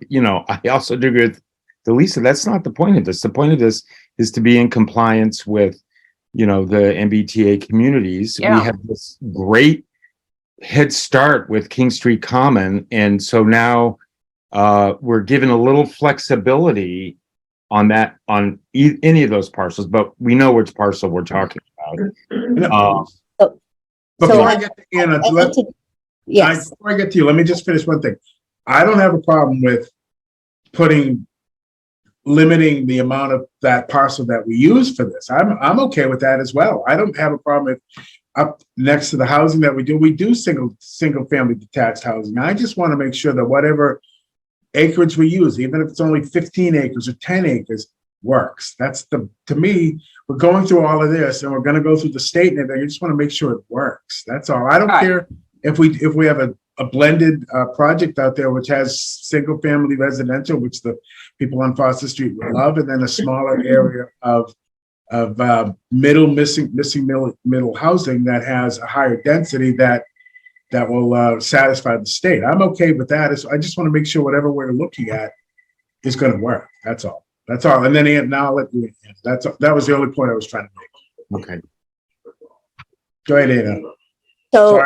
I also do agree with Delisa. That's not the point of this. The point of this is to be in compliance with, the MBTA communities. Yeah. We have this great head start with King Street Common. And so now, we're given a little flexibility on that, on any of those parcels, but we know which parcel we're talking about. Before I get to Anna, Yes. before I get to you, let me just finish one thing. I don't have a problem with limiting the amount of that parcel that we use for this. I'm okay with that as well. I don't have a problem with up next to the housing that we do single family detached housing. I just want to make sure that whatever acreage we use, even if it's only 15 acres or 10 acres, works. To me, we're going through all of this and we're going to go through the state and everything. I just want to make sure it works. That's all. I don't care if we have a blended project out there, which has single family residential, which the people on Foster Street will love, and then a smaller area of missing middle housing that has a higher density that will satisfy the state. I'm okay with that. I just want to make sure whatever we're looking at is going to work. That's all. And then now I'll let you. That was the only point I was trying to make. Okay. Go ahead, Anna. So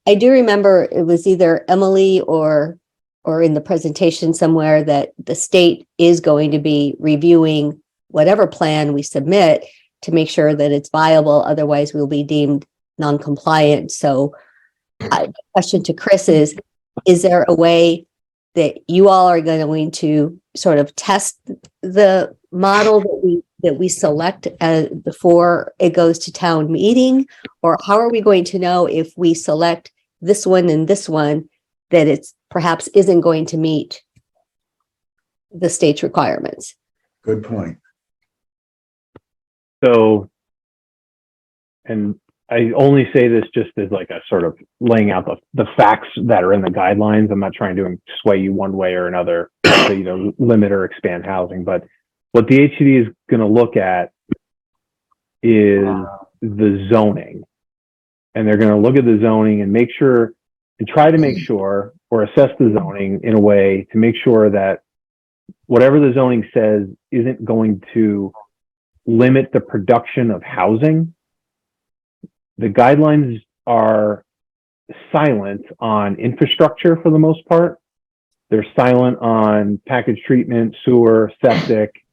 I do remember it was either Emily or in the presentation somewhere that the state is going to be reviewing whatever plan we submit to make sure that it's viable. Otherwise, we'll be deemed non-compliant. So the question to Chris is there a way that you all are going to sort of test the model that we select before it goes to town meeting? Or how are we going to know if we select this one and this one, that it's perhaps isn't going to meet the state's requirements? Good point. So, and I only say this just as like a sort of laying out the facts that are in the guidelines. I'm not trying to sway you one way or another to either limit or expand housing, but what the HCD is going to look at is the zoning. And they're going to look at the zoning and make sure and try to make sure or assess the zoning in a way to make sure that whatever the zoning says isn't going to limit the production of housing. The guidelines are silent on infrastructure for the most part. They're silent on package treatment, sewer, septic.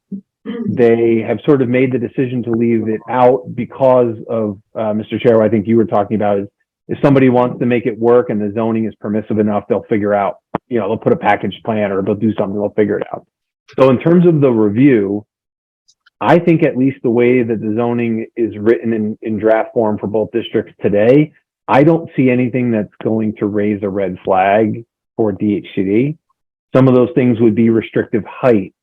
They have sort of made the decision to leave it out because of, Mr. Chair, what I think you were talking about is if somebody wants to make it work and the zoning is permissive enough, they'll figure out, they'll put a package plan or they'll do something, they'll figure it out. So in terms of the review, I think at least the way that the zoning is written in draft form for both districts today, I don't see anything that's going to raise a red flag for DHCD. Some of those things would be restrictive height,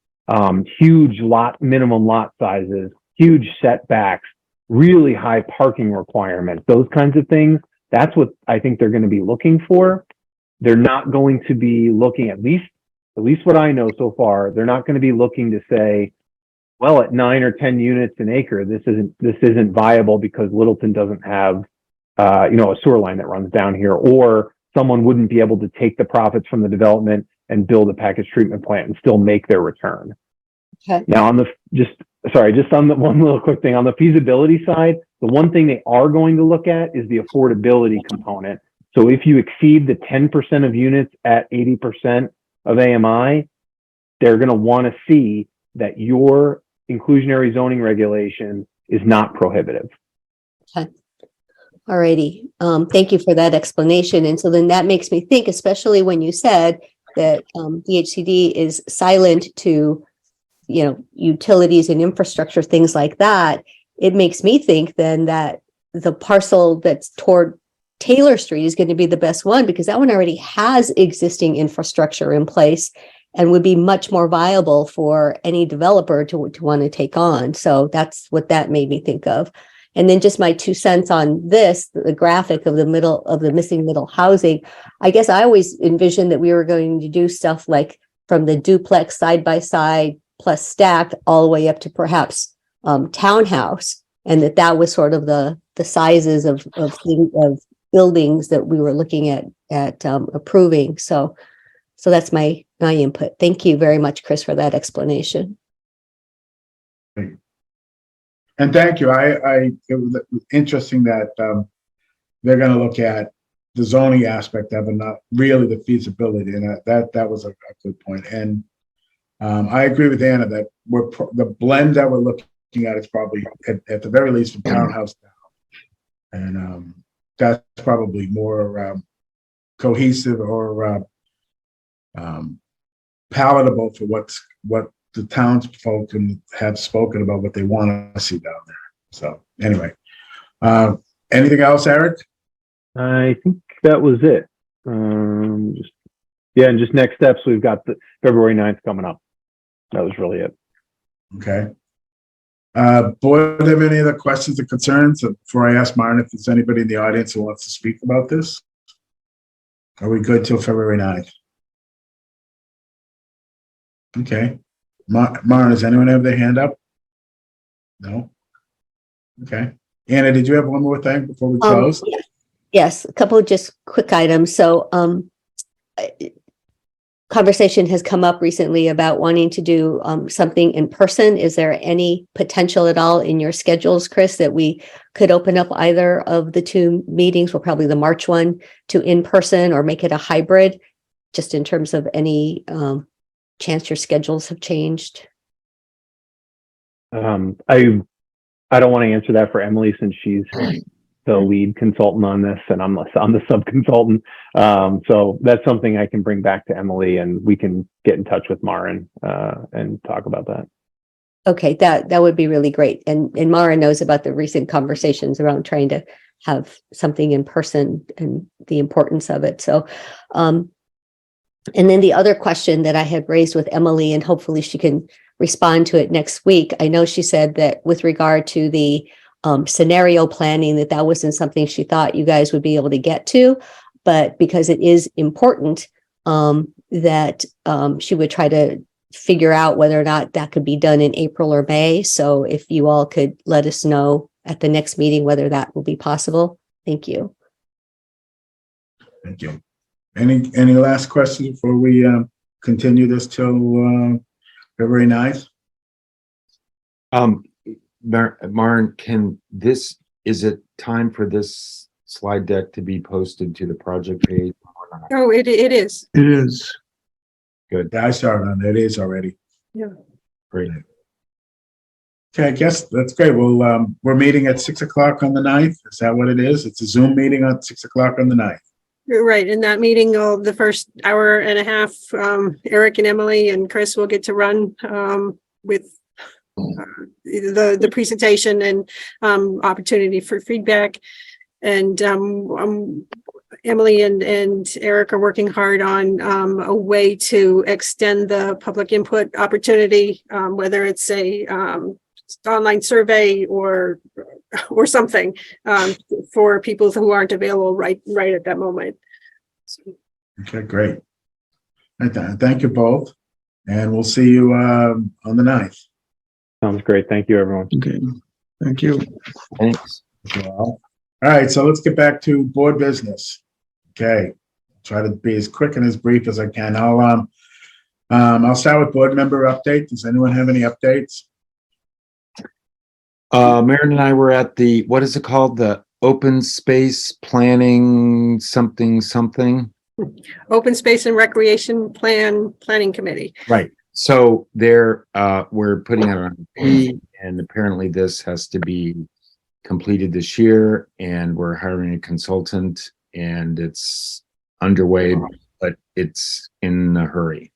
huge minimum lot sizes, huge setbacks, really high parking requirements, those kinds of things. That's what I think they're going to be looking for. They're not going to be looking, at least what I know so far, they're not going to be looking to say, well, at 9 or 10 units an acre, this isn't viable because Littleton doesn't have, a sewer line that runs down here, or someone wouldn't be able to take the profits from the development and build a package treatment plant and still make their return. Okay. Now just on the one little quick thing on the feasibility side, the one thing they are going to look at is the affordability component. So if you exceed the 10% of units at 80% of AMI, they're going to want to see that your inclusionary zoning regulation is not prohibitive. Okay. All righty. Thank you for that explanation. And so then that makes me think, especially when you said that DHCD is silent to, utilities and infrastructure, things like that. It makes me think then that the parcel that's toward Taylor Street is going to be the best one, because that one already has existing infrastructure in place and would be much more viable for any developer to want to take on. So that's what that made me think of. And then just my 2 cents on this, the graphic of the missing middle housing. I guess I always envisioned that we were going to do stuff like from the duplex side by side plus stacked all the way up to perhaps townhouse, and that was sort of the sizes of buildings that we were looking at approving. So that's my input. Thank you very much, Chris, for that explanation. And thank you. It was interesting that they're going to look at the zoning aspect of it, not really the feasibility, and that was a good point. And I agree with Anna that the blend that we're looking at is probably at the very least from townhouse down, and that's probably more cohesive or palatable for what the townsfolk have spoken about what they want to see down there. So anyway, anything else, Eric? I think that was it. And just next steps, we've got the February 9th coming up. That was really it. Okay. Board, have any other questions or concerns before I ask Martin if there's anybody in the audience who wants to speak about this? Are we good till February 9th? Okay. Martin, does anyone have their hand up? No? Okay. Anna, did you have one more thing before we close? Yes, a couple of just quick items. So conversation has come up recently about wanting to do something in person. Is there any potential at all in your schedules, Chris, that we could open up either of the 2 meetings, well, probably the March one, to in person or make it a hybrid, just in terms of any chance your schedules have changed? I don't want to answer that for Emily since she's the lead consultant on this and I'm the sub-consultant. So that's something I can bring back to Emily and we can get in touch with Marin and talk about that. Okay, that would be really great. And Mara knows about the recent conversations around trying to have something in person and the importance of it. So, and then the other question that I had raised with Emily, and hopefully she can respond to it next week. I know she said that with regard to the scenario planning, that wasn't something she thought you guys would be able to get to, but because it is important, that she would try to figure out whether or not that could be done in April or May. So if you all could let us know at the next meeting whether that will be possible. Thank you. Thank you. Any last questions before we continue this till February 9th? Maren, is it time for this slide deck to be posted to the project page or not? Oh, it is. It is. Good, Yeah, I saw it on there. It is already. great. Okay, I guess that's great. Well, we're meeting at 6 o'clock on the 9th. Is that what it is? It's a Zoom meeting at 6 o'clock on the 9th. You're right. In that meeting, the first hour and a half, Eric and Emily and Chris will get to run with the presentation and opportunity for feedback. And Emily and Eric are working hard on a way to extend the public input opportunity, whether it's a online survey or something for people who aren't available right at that moment. Okay, great. Thank you both. And we'll see you on the 9th. Sounds great. Thank you, everyone. Okay. Thank you. Thanks. All right, so let's get back to board business. Okay, try to be as quick and as brief as I can. I'll start with board member update. Does anyone have any updates? Maren and I were at what is it called? The Open Space Planning something. Open Space and Recreation Planning Committee. Right. So we're putting out an RFP, and apparently this has to be completed this year, and we're hiring a consultant, and it's underway, but it's in a hurry.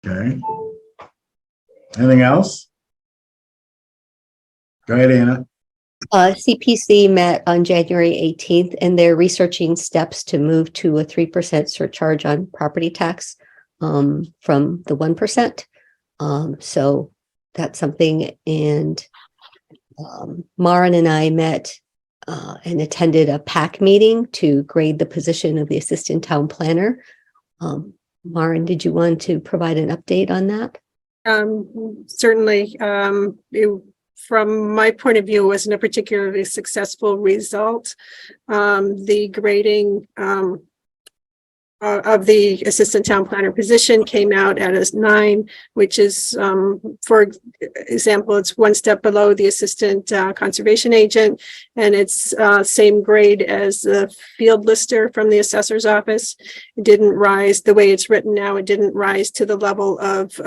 Okay. Anything else? Go ahead, Anna. CPC met on January 18th, and they're researching steps to move to a 3% surcharge on property tax from the 1%. So that's something. And Maren and I met and attended a PAC meeting to grade the position of the assistant town planner. Maren, did you want to provide an update on that? Certainly. From my point of view, it wasn't a particularly successful result. The grading of the assistant town planner position came out at a 9, which is, for example, it's one step below the assistant conservation agent, and it's same grade as the field lister from the assessor's office. It didn't rise the way it's written now. It didn't rise to the level of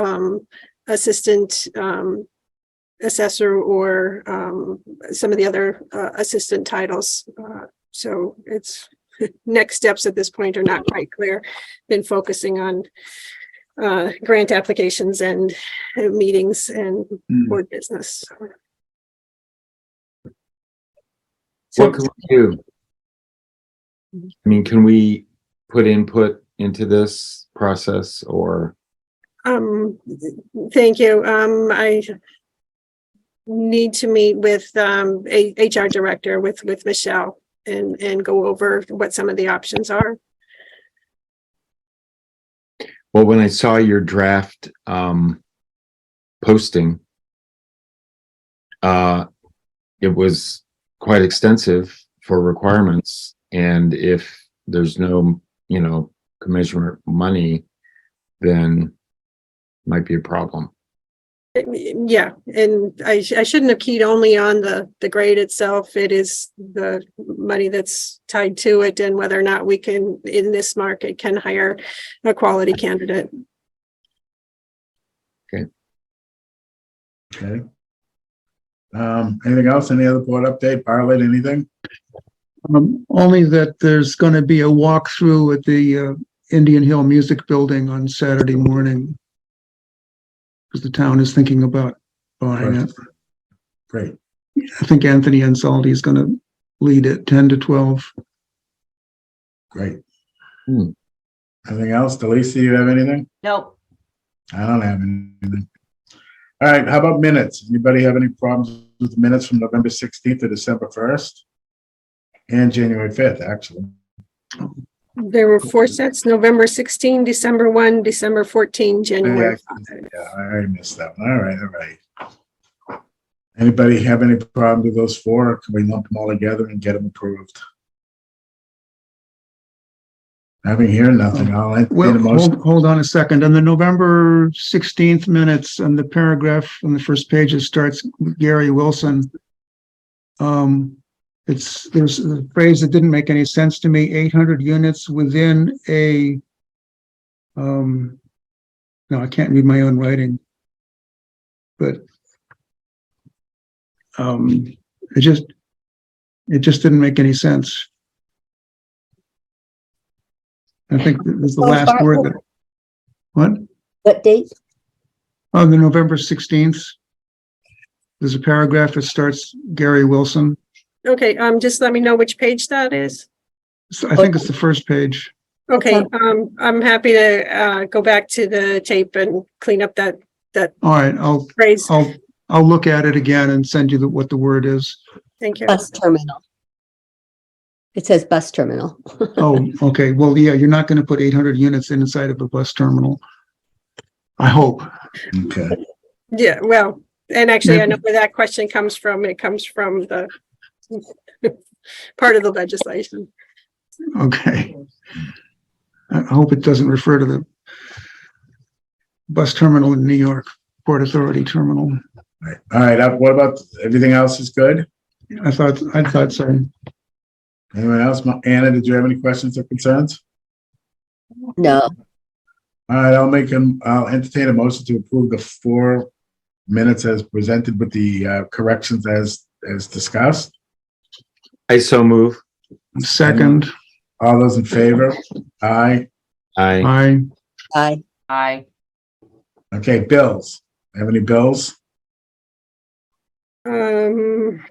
assistant assessor or some of the other assistant titles. So it's next steps at this point are not quite clear. Been focusing on grant applications and meetings and board business. What can we do? I mean, can we put input into this process or? Thank you. I need to meet with a HR director with Michelle and go over what some of the options are. Well, when I saw your draft posting, it was quite extensive for requirements. And if there's no, commensurate money, then it might be a problem. Yeah, and I shouldn't have keyed only on the grade itself. It is the money that's tied to it and whether or not we can, in this market, can hire a quality candidate. Okay. Anything else? Any other board update? Bartlett, anything? Only that there's going to be a walkthrough at the Indian Hill Music Building on Saturday morning. Because the town is thinking about buying it. Great. I think Anthony Ansaldi is going to lead it 10 to 12. Great. Hmm. Anything else? Delisa, do you have anything? Nope. I don't have anything. All right, how about minutes? Anybody have any problems with the minutes from November 16th to December 1st? And January 5th, actually. There were 4 sets, November 16, December 1, December 14, January 5. Yeah, I already missed that one. All right, all right. Anybody have any problem with those 4? Or can we lump them all together and get them approved? Having here nothing, I'll entertain Well, a motion. hold on a second. On the November 16th minutes, and the paragraph on the first page, it starts with Gary Wilson. There's a phrase that didn't make any sense to me. 800 units within a. No, I can't read my own writing. But it just didn't make any sense. I think this is the last word that. What? What date? On the November 16th. There's a paragraph that starts Gary Wilson. Okay, just let me know which page that is. So I think it's the first page. Okay, I'm happy to go back to the tape and clean up that All right, phrase. I'll look at it again and send you what the word is. Thank you. Bus terminal. It says bus terminal. Oh, okay. Well, yeah, you're not going to put 800 units inside of a bus terminal. I hope. Okay. Yeah, well, and actually, I know where that question comes from. It comes from the part of the legislation. Okay. I hope it doesn't refer to the bus terminal in New York, Port Authority terminal. All right, what about, everything else is good? I thought so. Anyone else? Anna, did you have any questions or concerns? No. All right, I'll entertain a motion to approve the 4 minutes as presented with the corrections as discussed. I so move. Second, All those in favor? Aye. I aye. Aye. Okay, bills. Have any bills? Do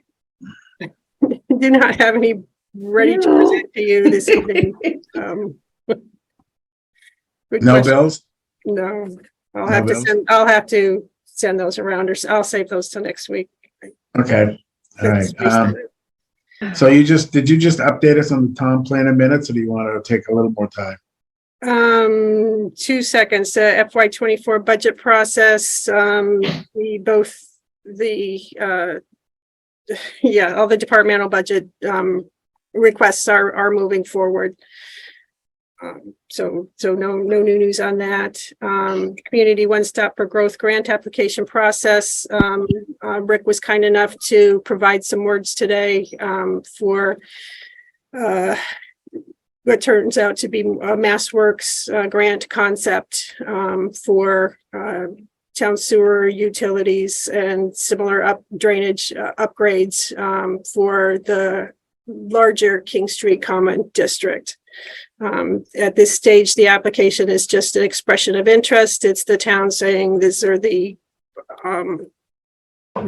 not have any ready to present to you this evening. Good No question. bills? No, No bills? I'll have to send those around, or I'll save those till next week. Okay, all right. So did you just update us on the town planner minutes, or do you want to take a little more time? 2 seconds. FY24 budget process. All the departmental budget requests are moving forward. So no new news on that. Community One Stop for Growth grant application process. Rick was kind enough to provide some words today for what turns out to be a MassWorks grant concept for town sewer utilities and similar drainage upgrades for the larger King Street Common District. At this stage, the application is just an expression of interest. It's the town saying these are the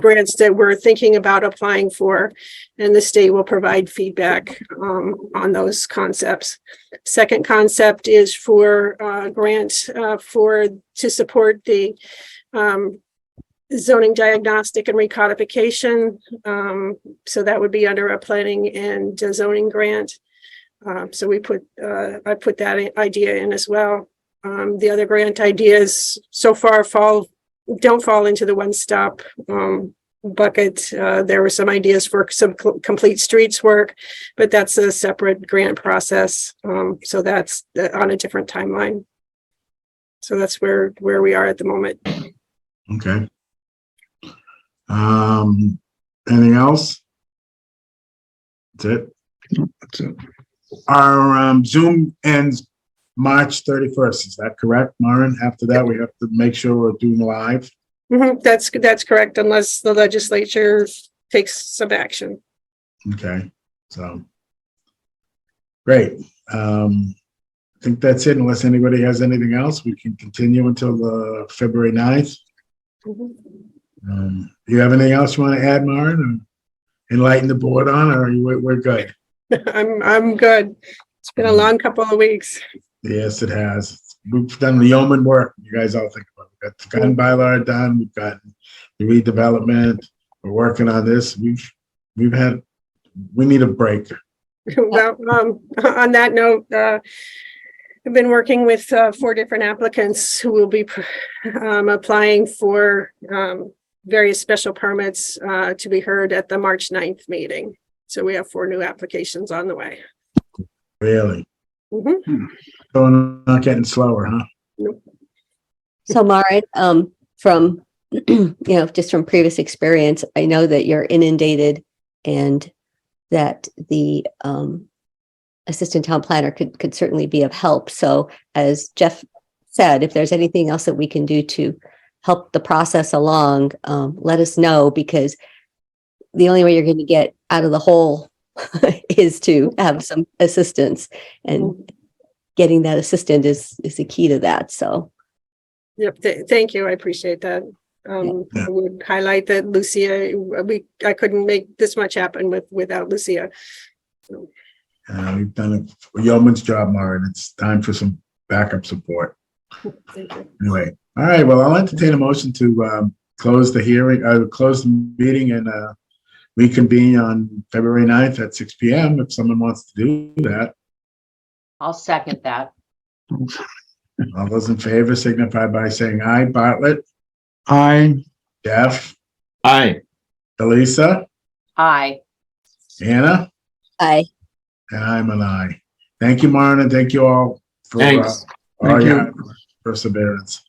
grants that we're thinking about applying for, and the state will provide feedback on those concepts. Second concept is for grant to support the zoning diagnostic and recodification. So that would be under a planning and zoning grant. So I put that idea in as well. The other grant ideas so far don't fall into the one-stop bucket. There were some ideas for some complete streets work, but that's a separate grant process. So that's on a different timeline. So that's where we are at the moment. Okay. Anything else? That's it. That's it. Our Zoom ends March 31st. Is that correct, Maren? After that, we have to make sure we're doing live. Mm-hmm. That's correct, unless the legislature takes some action. Okay, so great. think that's it. Unless anybody has anything else, we can continue until the February 9th. Mhm. Do you have anything else you want to add, Maren, or enlighten the board on, or we're good? I'm good. It's been a long couple of weeks. Yes, it has. We've done the yeoman work. You guys all think about it. We got the gun bylaw done. We've got the redevelopment. We're working on this. We need a break. Well, on that note, I've been working with 4 different applicants who will be applying for various special permits to be heard at the March 9th meeting. So we have 4 new applications on the way. Really? Mhm. So not getting slower, huh? So Maren, from, just from previous experience, I know that you're inundated and that the assistant town planner could certainly be of help. So as Jeff said, if there's anything else that we can do to help the process along, let us know, because the only way you're going to get out of the hole is to have some assistance, and getting that assistant is the key to that. So. Yep. Thank you. I appreciate that. Yeah. I would highlight that Lucia, I couldn't make this much happen without Lucia. We've done a yeoman's job, Maren. It's time for some backup support. Thank you. Anyway, all right. Well, I'll entertain a motion to close the hearing, close the meeting, and reconvene on February 9th at 6 p.m. if someone wants to do that. I'll second that. All those in favor signify by saying aye. Bartlett, I, Jeff, Aye. Elisa, Aye. Anna, Aye. and I'm an aye. Thank you, Maren, and thank you all for Thanks. all Thank your you. perseverance.